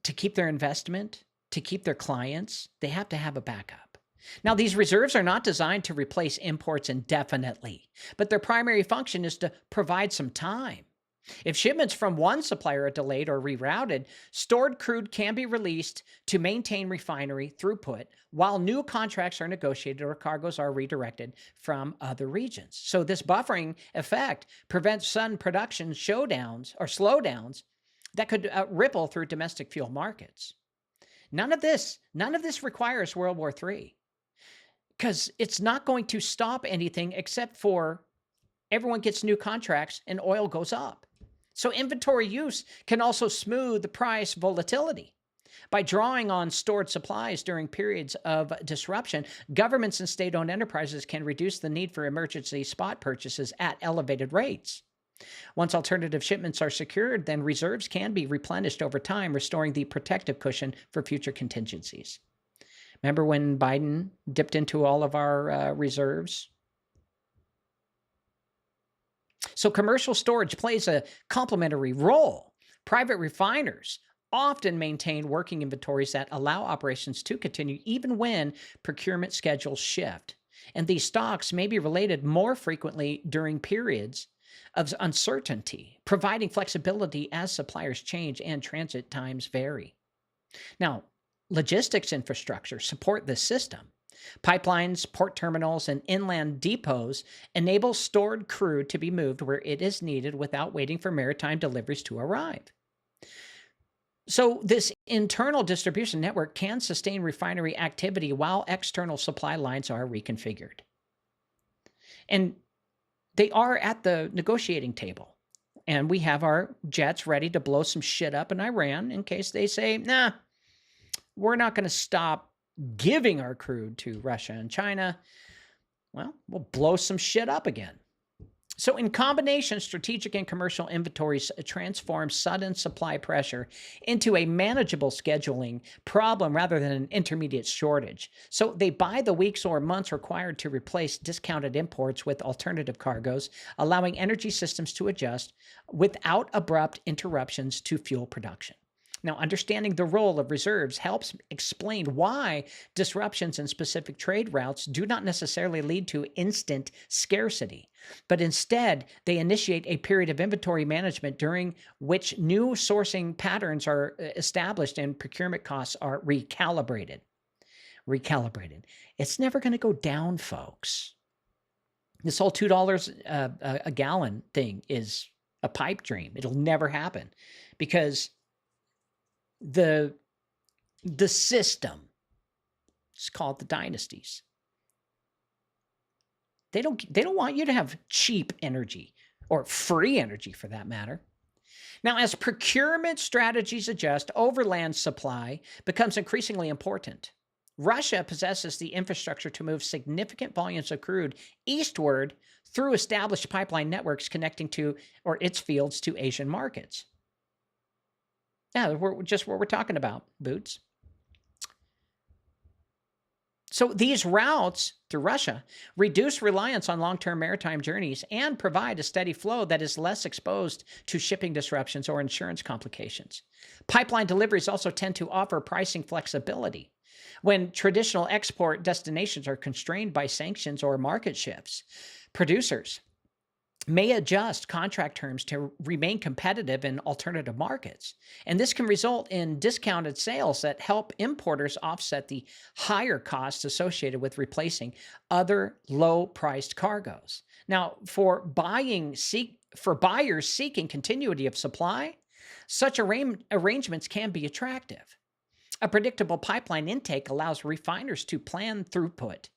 to keep their investment, to keep their clients, they have to have a backup. Now, these reserves are not designed to replace imports indefinitely, but their primary function is to provide some time. If shipments from one supplier are delayed or rerouted, stored crude can be released to maintain refinery throughput while new contracts are negotiated or cargoes are redirected from other regions. So this buffering effect prevents sudden production showdowns or slowdowns that could ripple through domestic fuel markets. None of this requires World War III, because it's not going to stop anything except for everyone gets new contracts and oil goes up. So inventory use can also smooth the price volatility. By drawing on stored supplies during periods of disruption, governments and state-owned enterprises can reduce the need for emergency spot purchases at elevated rates. Once alternative shipments are secured, then reserves can be replenished over time, restoring the protective cushion for future contingencies. Remember when Biden dipped into all of our reserves? So commercial storage plays a complementary role. Private refiners often maintain working inventories that allow operations to continue even when procurement schedules shift. And these stocks may be related more frequently during periods of uncertainty, providing flexibility as suppliers change and transit times vary. Now, logistics infrastructure support this system. Pipelines, port terminals, and inland depots enable stored crude to be moved where it is needed without waiting for maritime deliveries to arrive. So this internal distribution network can sustain refinery activity while external supply lines are reconfigured. And they are at the negotiating table. And we have our jets ready to blow some shit up in Iran in case they say, nah, we're not going to stop giving our crude to Russia and China. Well, we'll blow some shit up again. So, in combination, strategic and commercial inventories transform sudden supply pressure into a manageable scheduling problem rather than an intermediate shortage. So, they buy the weeks or months required to replace discounted imports with alternative cargoes, allowing energy systems to adjust without abrupt interruptions to fuel production. Now, understanding the role of reserves helps explain why disruptions in specific trade routes do not necessarily lead to instant scarcity, but instead they initiate a period of inventory management during which new sourcing patterns are established and procurement costs are recalibrated. Recalibrated. It's never going to go down, folks. This whole $2 a gallon thing is a pipe dream. It'll never happen because the system, it's called the dynasties. They don't want you to have cheap energy or free energy for that matter. Now, as procurement strategies adjust, overland supply becomes increasingly important. Russia possesses the infrastructure to move significant volumes of crude eastward through established pipeline networks connecting to or its fields to Asian markets. Yeah, we're just what we're talking about, Boots. So these routes through Russia reduce reliance on long-term maritime journeys and provide a steady flow that is less exposed to shipping disruptions or insurance complications. Pipeline deliveries also tend to offer pricing flexibility when traditional export destinations are constrained by sanctions or market shifts. Producers may adjust contract terms to remain competitive in alternative markets. And this can result in discounted sales that help importers offset the higher costs associated with replacing other low-priced cargoes. Now, for buyers seeking continuity of supply, such arrangements can be attractive. A predictable pipeline intake allows refiners to plan throughput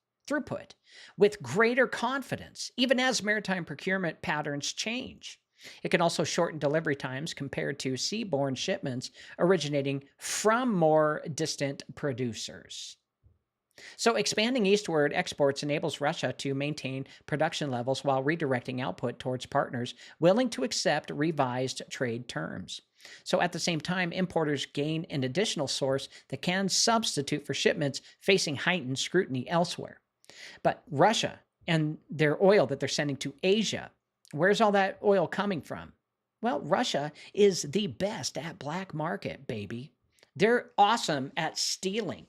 with greater confidence, even as maritime procurement patterns change. It can also shorten delivery times compared to seaborne shipments originating from more distant producers. So expanding eastward exports enables Russia to maintain production levels while redirecting output towards partners willing to accept revised trade terms. So at the same time, importers gain an additional source that can substitute for shipments facing heightened scrutiny elsewhere. But Russia and their oil that they're sending to Asia, where's all that oil coming from? Well, Russia is the best at black market, baby. They're awesome at stealing.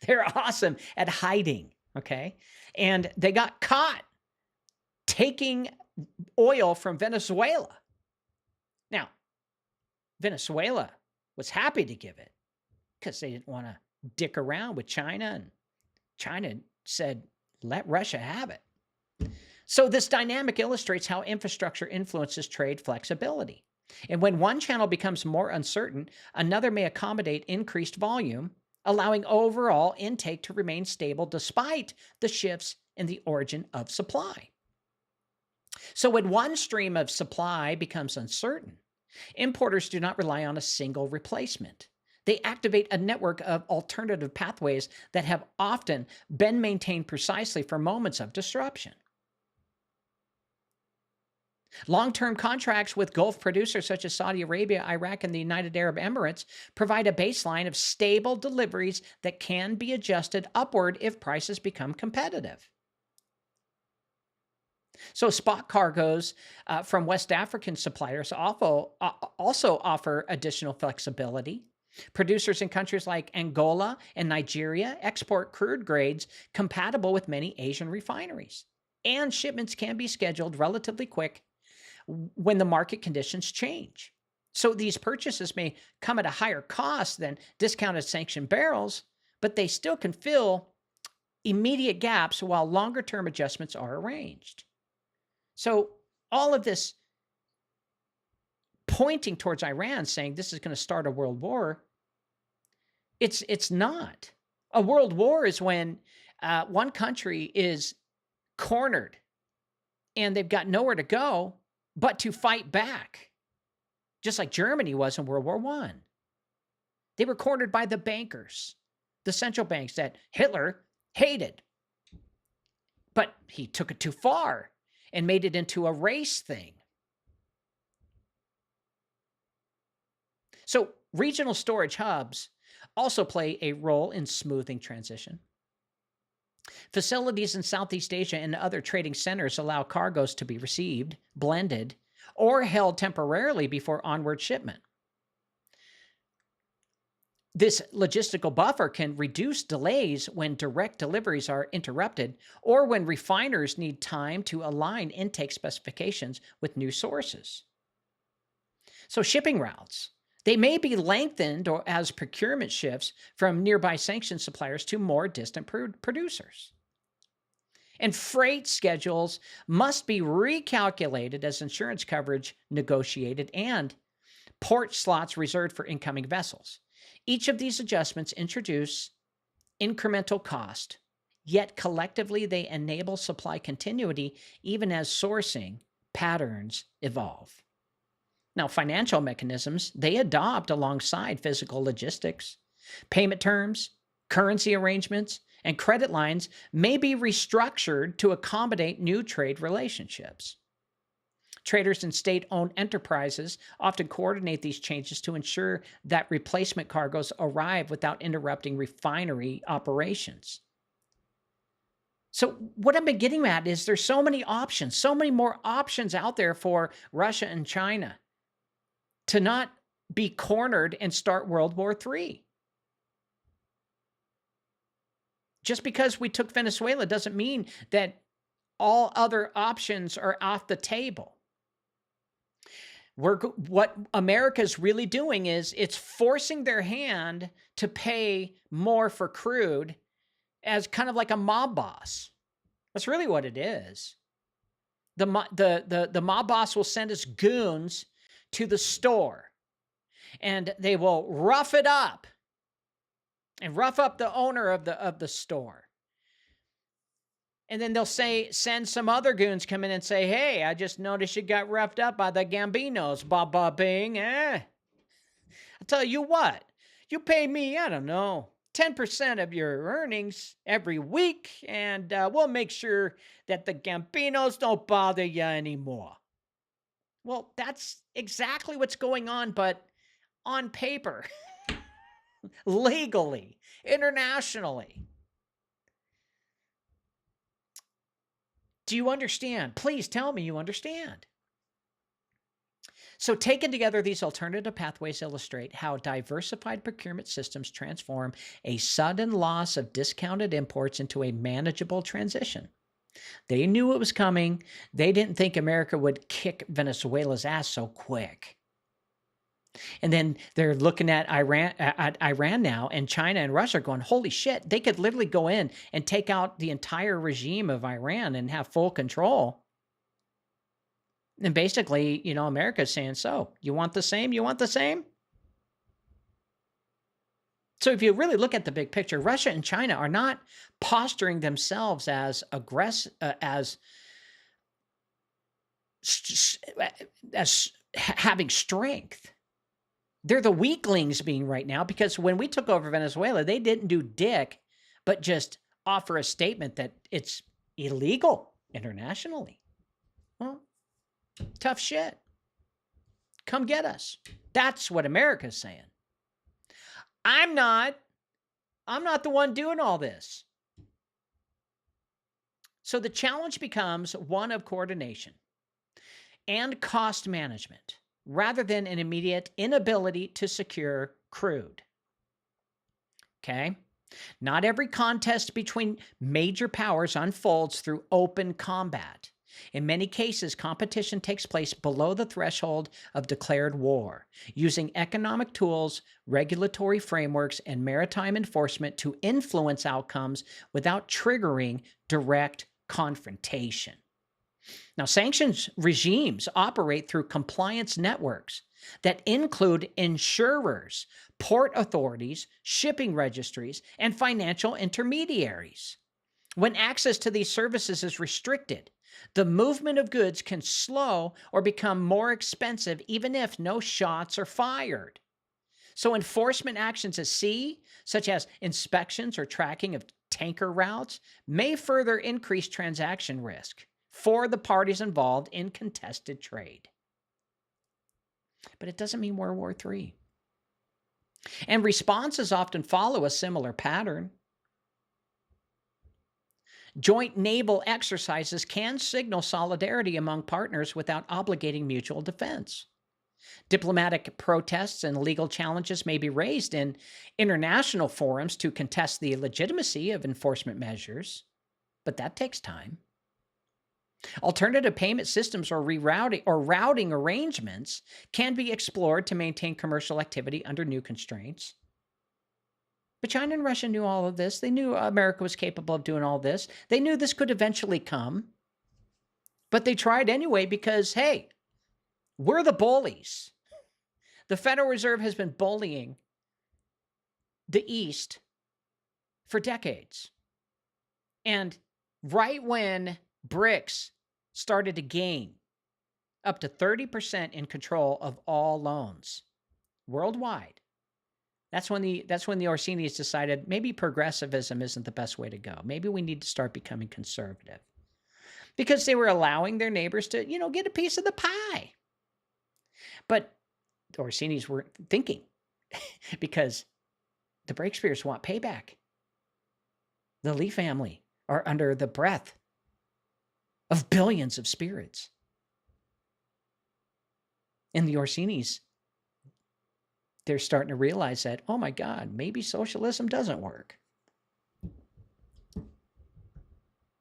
They're awesome at hiding, okay? And they got caught taking oil from Venezuela. Now, Venezuela was happy to give it because they didn't want to dick around with China, and China said, let Russia have it. So this dynamic illustrates how infrastructure influences trade flexibility. And when one channel becomes more uncertain, another may accommodate increased volume, allowing overall intake to remain stable despite the shifts in the origin of supply. So when one stream of supply becomes uncertain, importers do not rely on a single replacement. They activate a network of alternative pathways that have often been maintained precisely for moments of disruption. Long-term contracts with Gulf producers such as Saudi Arabia, Iraq, and the United Arab Emirates provide a baseline of stable deliveries that can be adjusted upward if prices become competitive. So spot cargoes from West African suppliers also offer additional flexibility. Producers in countries like Angola and Nigeria export crude grades compatible with many Asian refineries, and shipments can be scheduled relatively quick when the market conditions change. So these purchases may come at a higher cost than discounted sanctioned barrels, but they still can fill immediate gaps while longer-term adjustments are arranged. So all of this pointing towards Iran saying this is going to start a world war, it's not. A world war is when one country is cornered and they've got nowhere to go but to fight back, just like Germany was in World War I. They were cornered by the bankers, the central banks that Hitler hated. But he took it too far. and made it into a race thing. So regional storage hubs also play a role in smoothing transition. Facilities in Southeast Asia and other trading centers allow cargoes to be received, blended, or held temporarily before onward shipment. This logistical buffer can reduce delays when direct deliveries are interrupted or when refiners need time to align intake specifications with new sources. So shipping routes, they may be lengthened or as procurement shifts from nearby sanctioned suppliers to more distant producers. And freight schedules must be recalculated as insurance coverage negotiated and port slots reserved for incoming vessels. Each of these adjustments introduce incremental cost, yet collectively they enable supply continuity even as sourcing patterns evolve. Now, financial mechanisms, they adopt alongside physical logistics. Payment terms, currency arrangements, and credit lines may be restructured to accommodate new trade relationships. Traders and state-owned enterprises often coordinate these changes to ensure that replacement cargoes arrive without interrupting refinery operations. So what I've been getting at is there's so many options, so many more options out there for Russia and China to not be cornered and start World War III. Just because we took Venezuela doesn't mean that all other options are off the table. What America's really doing is it's forcing their hand to pay more for crude as kind of like a mob boss. That's really what it is. The mob boss will send his goons to the store, and they will rough it up and rough up the owner of the store. And then they'll send some other goons come in and say, hey, I just noticed you got roughed up by the Gambinos, Baba Bing. I'll tell you what, you pay me, I don't know, 10% of your earnings every week, and we'll make sure that the Gambinos don't bother you anymore. Well, that's exactly what's going on, but on paper, legally, internationally. Do you understand? Please tell me you understand. So taken together, these alternative pathways illustrate how diversified procurement systems transform a sudden loss of discounted imports into a manageable transition. They knew it was coming. They didn't think America would kick Venezuela's ass so quick. And then they're looking at Iran now, and China and Russia are going, holy shit, they could literally go in and take out the entire regime of Iran and have full control. And basically, America's saying, so you want the same? You want the same? So if you really look at the big picture, Russia and China are not posturing themselves as having strength. They're the weaklings being right now, because when we took over Venezuela, they didn't do dick, but just offer a statement that it's illegal internationally. Well, tough shit. Come get us. That's what America's saying. I'm not the one doing all this. So the challenge becomes one of coordination and cost management, rather than an immediate inability to secure crude. Okay? Not every contest between major powers unfolds through open combat. In many cases, competition takes place below the threshold of declared war, using economic tools, regulatory frameworks, and maritime enforcement to influence outcomes without triggering direct confrontation. Now, sanctions regimes operate through compliance networks that include insurers, port authorities, shipping registries, and financial intermediaries. When access to these services is restricted, the movement of goods can slow or become more expensive even if no shots are fired. So enforcement actions at sea, such as inspections or tracking of tanker routes, may further increase transaction risk. for the parties involved in contested trade. But it doesn't mean World War III. And responses often follow a similar pattern. Joint naval exercises can signal solidarity among partners without obligating mutual defense. Diplomatic protests and legal challenges may be raised in international forums to contest the legitimacy of enforcement measures, but that takes time. Alternative payment systems or routing arrangements can be explored to maintain commercial activity under new constraints. But China and Russia knew all of this. They knew America was capable of doing all this. They knew this could eventually come. But they tried anyway because, hey, we're the bullies. The Federal Reserve has been bullying the East for decades. And right when BRICS started to gain up to 30% in control of all loans worldwide, that's when the Orsini's decided maybe progressivism isn't the best way to go. Maybe we need to start becoming conservative, because they were allowing their neighbors to, get a piece of the pie. But the Orsini's weren't thinking, because the Breakspears want payback. The Lee family are under the breath of billions of spirits. And the Orsini's, they're starting to realize that, oh my God, maybe socialism doesn't work.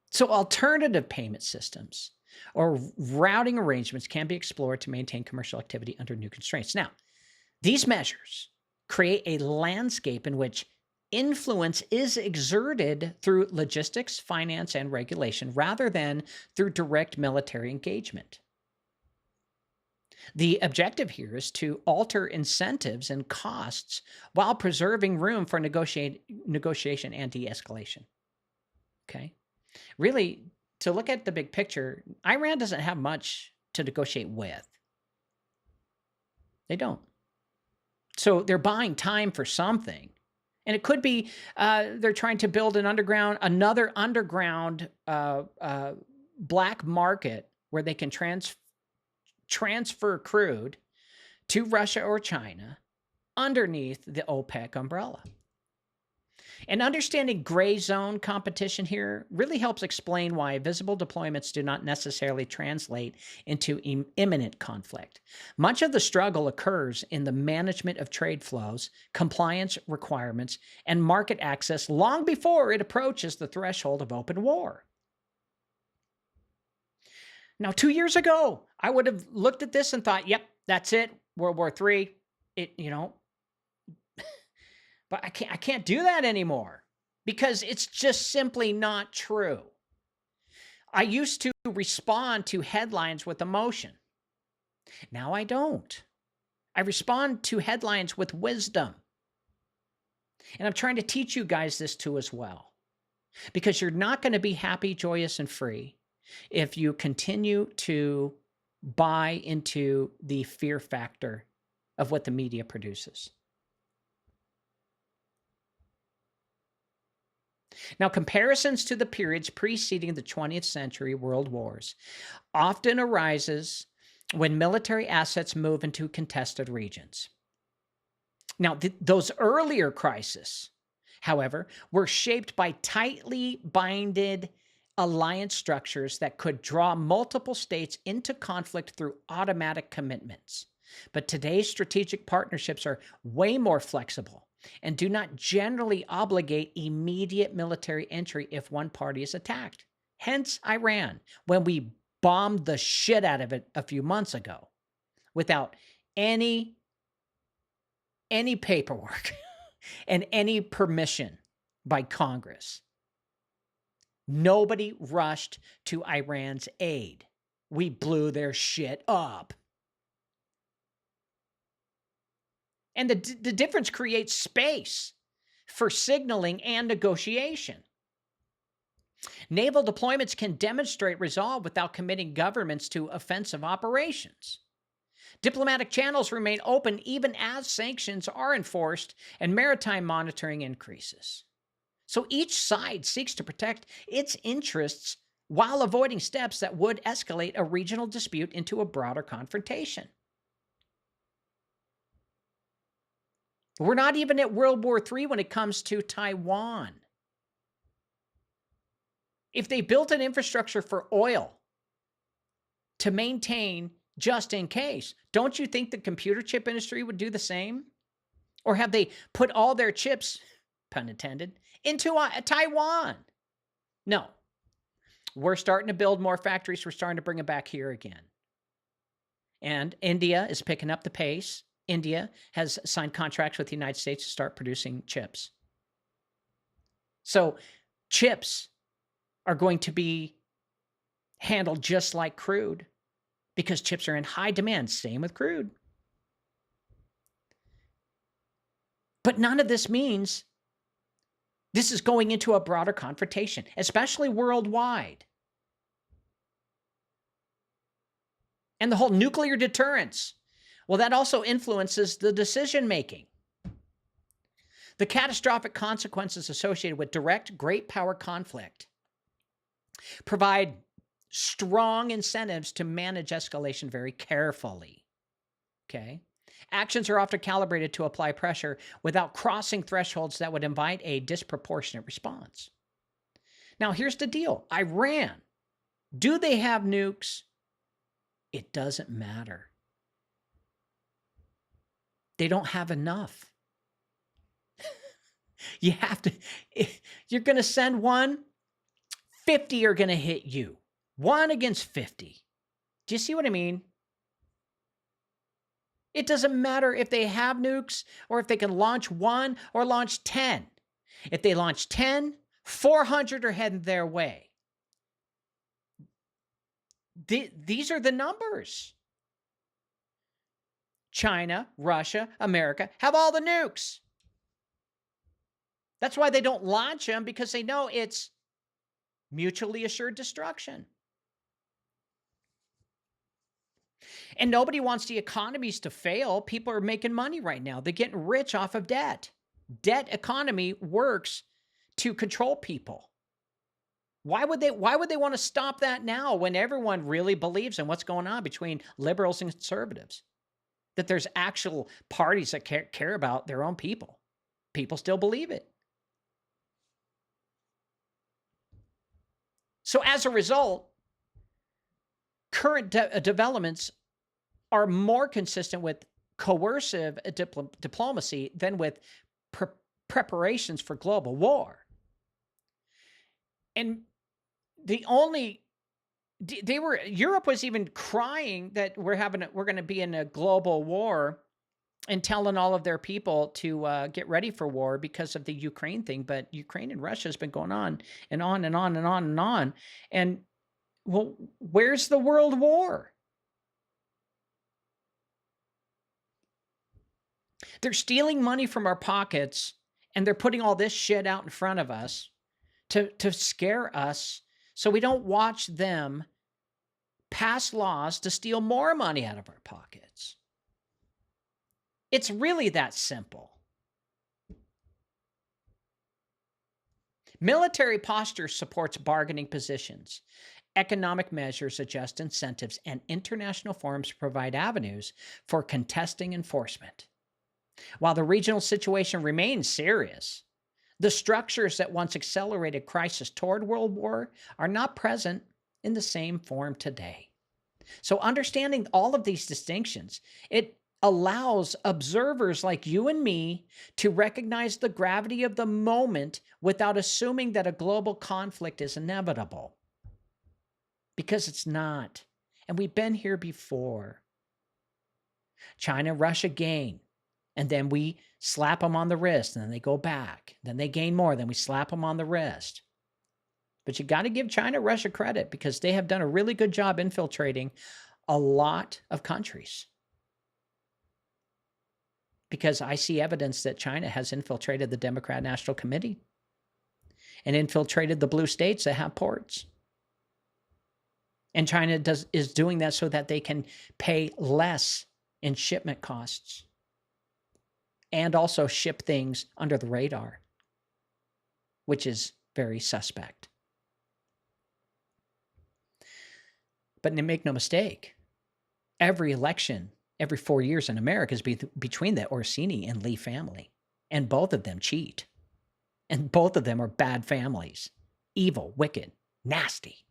So alternative payment systems or routing arrangements can be explored to maintain commercial activity under new constraints. Now, these measures create a landscape in which influence is exerted through logistics, finance, and regulation rather than through direct military engagement. The objective here is to alter incentives and costs while preserving room for negotiation and de-escalation. Okay? Really, to look at the big picture, Iran doesn't have much to negotiate with. They don't. So they're buying time for something. And it could be they're trying to build another underground black market where they can transfer crude to Russia or China underneath the OPEC umbrella. And understanding gray zone competition here really helps explain why visible deployments do not necessarily translate into imminent conflict. Much of the struggle occurs in the management of trade flows, compliance requirements, and market access long before it approaches the threshold of open war. Now, 2 years ago, I would have looked at this and thought, yep, that's it, World War III. But I can't do that anymore because it's just simply not true. I used to respond to headlines with emotion. Now I don't. I respond to headlines with wisdom. And I'm trying to teach you guys this too as well, because you're not going to be happy, joyous, and free if you continue to buy into the fear factor of what the media produces. Now, comparisons to the periods preceding the 20th century world wars often arises when military assets move into contested regions. Now, those earlier crises, however, were shaped by tightly binded alliance structures that could draw multiple states into conflict through automatic commitments. But today's strategic partnerships are way more flexible and do not generally obligate immediate military entry if one party is attacked. Hence Iran, when we bombed the shit out of it a few months ago without any paperwork and any permission by Congress. Nobody rushed to Iran's aid. We blew their shit up. And the difference creates space for signaling and negotiation. Naval deployments can demonstrate resolve without committing governments to offensive operations. Diplomatic channels remain open even as sanctions are enforced and maritime monitoring increases. So each side seeks to protect its interests while avoiding steps that would escalate a regional dispute into a broader confrontation. We're not even at World War III when it comes to Taiwan. If they built an infrastructure for oil to maintain just in case, don't you think the computer chip industry would do the same? Or have they put all their chips, pun intended, into Taiwan? No. We're starting to build more factories. We're starting to bring them back here again. And India is picking up the pace. India has signed contracts with the United States to start producing chips. So chips are going to be handled just like crude because chips are in high demand. Same with crude. But none of this means this is going into a broader confrontation, especially worldwide. And the whole nuclear deterrence, well, that also influences the decision-making. The catastrophic consequences associated with direct great power conflict provide strong incentives to manage escalation very carefully. Okay? Actions are often calibrated to apply pressure without crossing thresholds that would invite a disproportionate response. Now, here's the deal. Iran, do they have nukes? It doesn't matter. They don't have enough. You have to, you're going to send one, 50 are going to hit you. 1 against 50. Do you see what I mean? It doesn't matter if they have nukes or if they can launch 1 or launch 10. If they launch 10, 400 are heading their way. These are the numbers. China, Russia, America have all the nukes. That's why they don't launch them, because they know it's mutually assured destruction. And nobody wants the economies to fail. People are making money right now. They're getting rich off of debt. Debt economy works to control people. Why would they want to stop that now when everyone really believes in what's going on between liberals and conservatives? That there's actual parties that care about their own people. People still believe it. So as a result, current developments are more consistent with coercive diplomacy than with preparations for global war. And Europe was even crying that we're going to be in a global war and telling all of their people to get ready for war because of the Ukraine thing. But Ukraine and Russia has been going on and on and on and on and on. And well, where's the world war? They're stealing money from our pockets, and they're putting all this shit out in front of us to scare us so we don't watch them pass laws to steal more money out of our pockets. It's really that simple. Military posture supports bargaining positions. Economic measures adjust incentives, and international forums provide avenues for contesting enforcement. While the regional situation remains serious, the structures that once accelerated crisis toward world war are not present in the same form today. So understanding all of these distinctions, it allows observers like you and me to recognize the gravity of the moment without assuming that a global conflict is inevitable. Because it's not. And we've been here before. China, Russia gain. And then we slap them on the wrist, and then they go back. Then they gain more, then we slap them on the wrist. But you got to give China, Russia credit, because they have done a really good job infiltrating a lot of countries. Because I see evidence that China has infiltrated the Democrat National Committee and infiltrated the blue states that have ports. And China is doing that so that they can pay less in shipment costs and also ship things under the radar, which is very suspect. But make no mistake, every election, every 4 years in America is between the Orsini and Lee family. And both of them cheat. And both of them are bad families. Evil, wicked, nasty.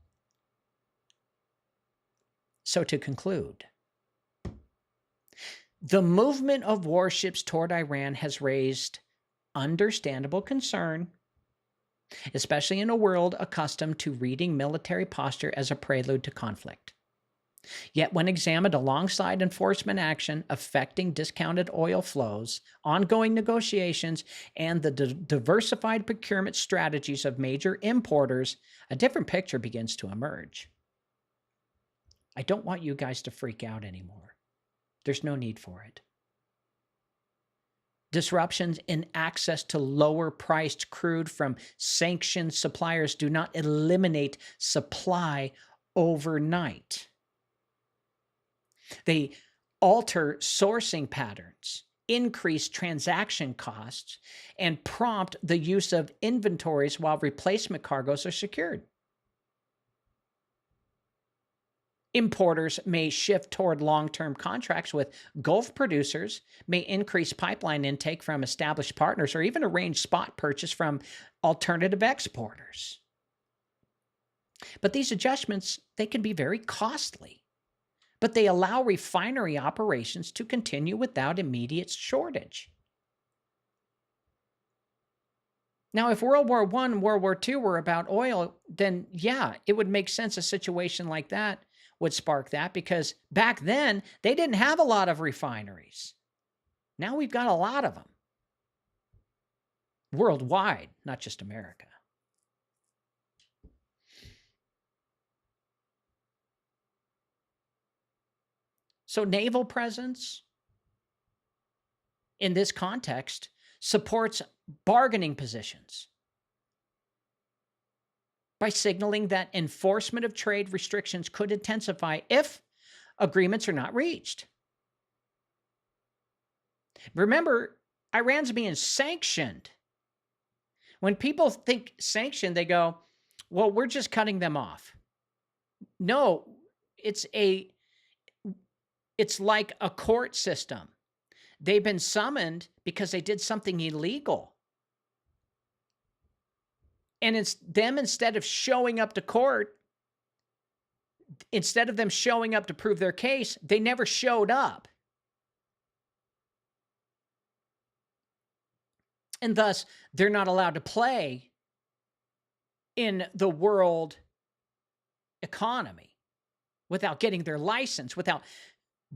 So to conclude, the movement of warships toward Iran has raised understandable concern, especially in a world accustomed to reading military posture as a prelude to conflict. Yet when examined alongside enforcement action affecting discounted oil flows, ongoing negotiations, and the diversified procurement strategies of major importers, a different picture begins to emerge. I don't want you guys to freak out anymore. There's no need for it. Disruptions in access to lower-priced crude from sanctioned suppliers do not eliminate supply overnight. They alter sourcing patterns, increase transaction costs, and prompt the use of inventories while replacement cargoes are secured. Importers may shift toward long-term contracts with Gulf producers, may increase pipeline intake from established partners, or even arrange spot purchase from alternative exporters. But these adjustments, they can be very costly. But they allow refinery operations to continue without immediate shortage. Now, if World War I and World War II were about oil, then yeah, it would make sense a situation like that would spark that, because back then they didn't have a lot of refineries. Now we've got a lot of them. Worldwide, not just America. So naval presence in this context supports bargaining positions by signaling that enforcement of trade restrictions could intensify if agreements are not reached. Remember, Iran's being sanctioned. When people think sanctioned, they go, well, we're just cutting them off. No, it's like a court system. They've been summoned because they did something illegal. And it's them, instead of showing up to court, instead of them showing up to prove their case, they never showed up. And thus, they're not allowed to play in the world economy without getting their license, without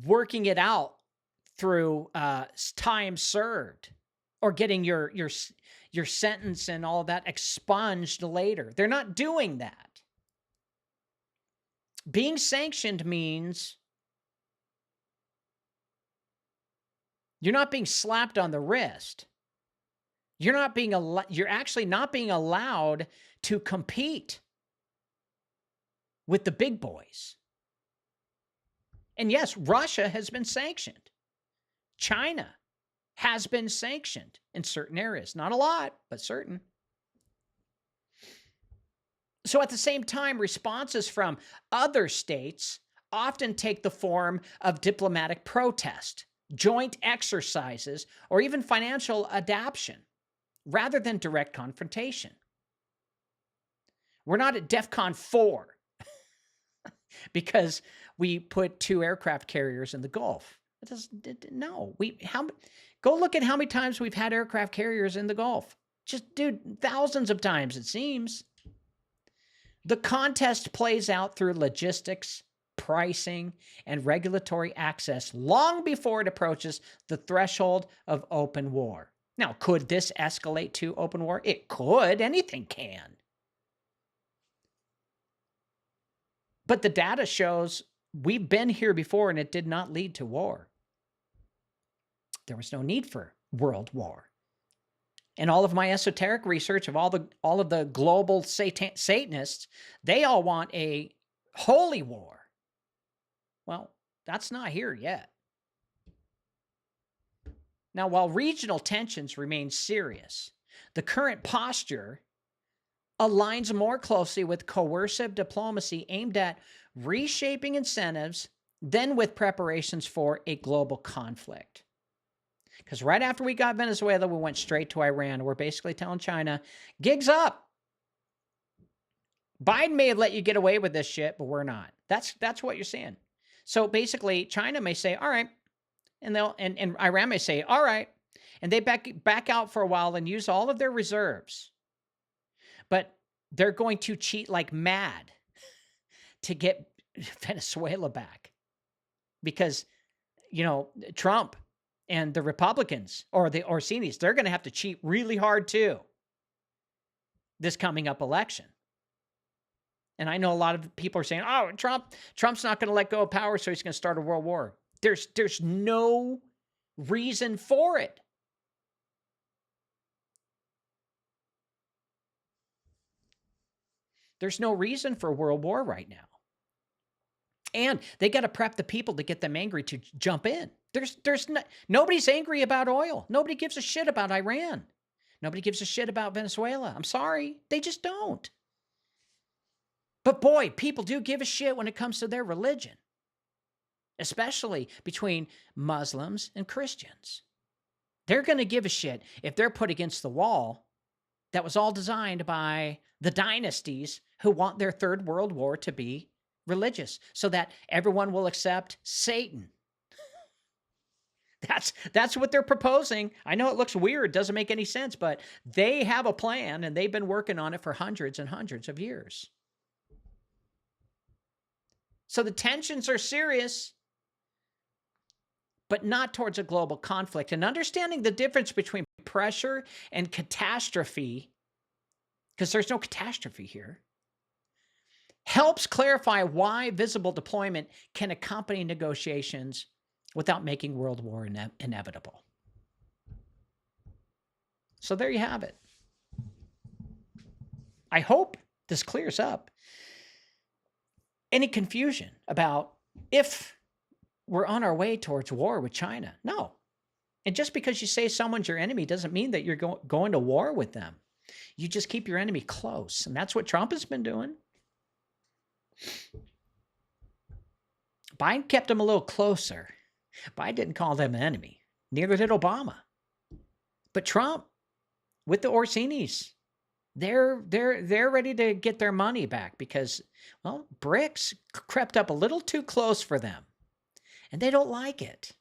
working it out through time served, or getting your sentence and all of that expunged later. They're not doing that. Being sanctioned means you're not being slapped on the wrist. You're actually not being allowed to compete with the big boys. And yes, Russia has been sanctioned. China has been sanctioned in certain areas. Not a lot, but certain. So at the same time, responses from other states often take the form of diplomatic protest, joint exercises, or even financial adaptation, rather than direct confrontation. We're not at DEFCON 4 because we put 2 aircraft carriers in the Gulf. Go look at how many times we've had aircraft carriers in the Gulf. Just, dude, thousands of times, it seems. The contest plays out through logistics, pricing, and regulatory access long before it approaches the threshold of open war. Now, could this escalate to open war? It could. Anything can. But the data shows we've been here before and it did not lead to war. There was no need for world war. And all of my esoteric research of all of the global Satanists, they all want a holy war. Well, that's not here yet. Now, while regional tensions remain serious, the current posture aligns more closely with coercive diplomacy aimed at reshaping incentives than with preparations for a global conflict. Because right after we got Venezuela, we went straight to Iran. We're basically telling China, gigs up. Biden may have let you get away with this shit, but we're not. That's what you're saying. So basically, China may say, all right, and Iran may say, all right, and they back out for a while and use all of their reserves. But they're going to cheat like mad to get Venezuela back. Because, Trump and the Republicans or the Orsini's, they're going to have to cheat really hard too this coming up election. And I know a lot of people are saying, oh, Trump's not going to let go of power, so he's going to start a world war. There's no reason for it. There's no reason for a world war right now. And they got to prep the people to get them angry to jump in. Nobody's angry about oil. Nobody gives a shit about Iran. Nobody gives a shit about Venezuela. I'm sorry. They just don't. But boy, people do give a shit when it comes to their religion, especially between Muslims and Christians. They're going to give a shit if they're put against the wall that was all designed by the dynasties who want their third world war to be religious so that everyone will accept Satan. That's what they're proposing. I know it looks weird, doesn't make any sense, but they have a plan and they've been working on it for hundreds and hundreds of years. So the tensions are serious, but not towards a global conflict. And understanding the difference between pressure and catastrophe, because there's no catastrophe here, helps clarify why visible deployment can accompany negotiations without making world war inevitable. So there you have it. I hope this clears up any confusion about if we're on our way towards war with China. No. And just because you say someone's your enemy doesn't mean that you're going to war with them. You just keep your enemy close. And that's what Trump has been doing. Biden kept them a little closer. Biden didn't call them an enemy. Neither did Obama. But Trump, with the Orsini's, they're ready to get their money back because, well, BRICS crept up a little too close for them. And they don't like it.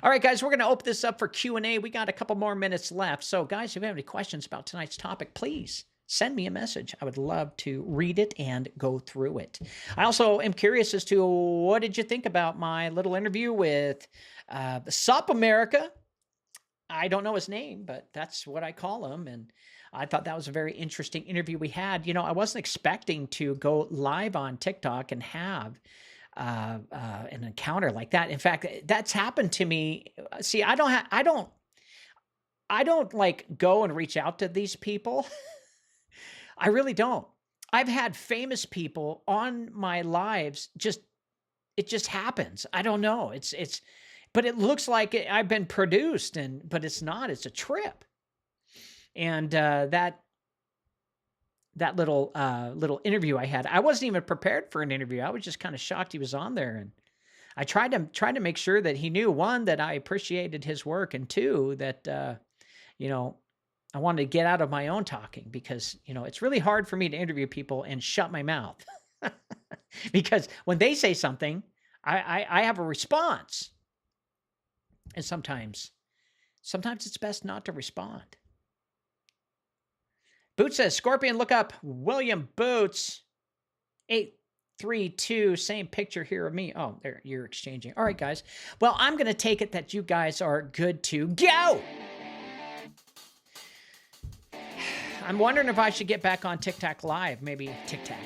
All right, guys, we're going to open this up for Q&A. We got a couple more minutes left. So, guys, if you have any questions about tonight's topic, please send me a message. I would love to read it and go through it. I also am curious as to what did you think about my little interview with Sup America? I don't know his name, but that's what I call him. And I thought that was a very interesting interview we had. I wasn't expecting to go live on TikTok and have an encounter like that. In fact, that's happened to me. See, I don't like go and reach out to these people. I really don't. I've had famous people on my lives. It just happens. I don't know. But it looks like I've been produced, but it's not. It's a trip. And that little interview I had, I wasn't even prepared for an interview. I was just kind of shocked he was on there, and I tried to make sure that he knew, one, that I appreciated his work, and two, that I wanted to get out of my own talking because it's really hard for me to interview people and shut my mouth because when they say something, I have a response. And sometimes it's best not to respond. Boots says, Scorpion, look up William Boots. 832, same picture here of me. Oh, there, you're exchanging. All right, guys. Well, I'm going to take it that you guys are good to go. I'm wondering if I should get back on TikTok Live. Maybe TikTok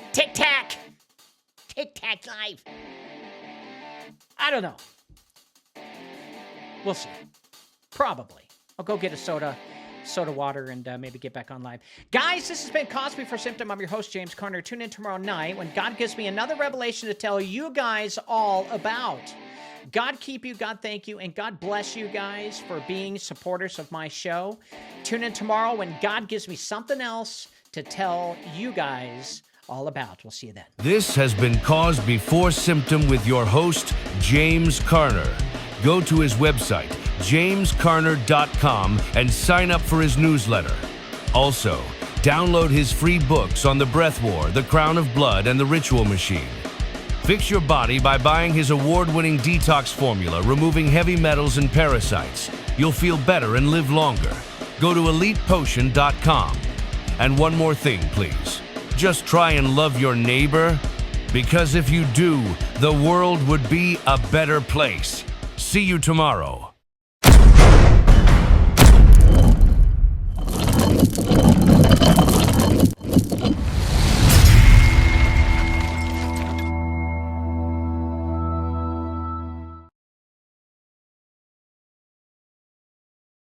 Live. I don't know. We'll see. Probably. I'll go get a soda water, and maybe get back on live. Guys, this has been Cosby for Symptom. I'm your host, James Carter. Tune in tomorrow night when God gives me another revelation to tell you guys all about. God keep you, God thank you, and God bless you guys for being supporters of my show. Tune in tomorrow when God gives me something else to tell you guys all about. We'll see you then. This has been Cause Before Symptom with your host, James Carner. Go to his website, jamescarner.com, and sign up for his newsletter. Also, download his free books on the breath war, the crown of blood, and the ritual machine. Fix your body by buying his award-winning detox formula, removing heavy metals and parasites. You'll feel better and live longer. Go to elitepotion.com. And one more thing, please. Just try and love your neighbor, because if you do, the world would be a better place. See you tomorrow.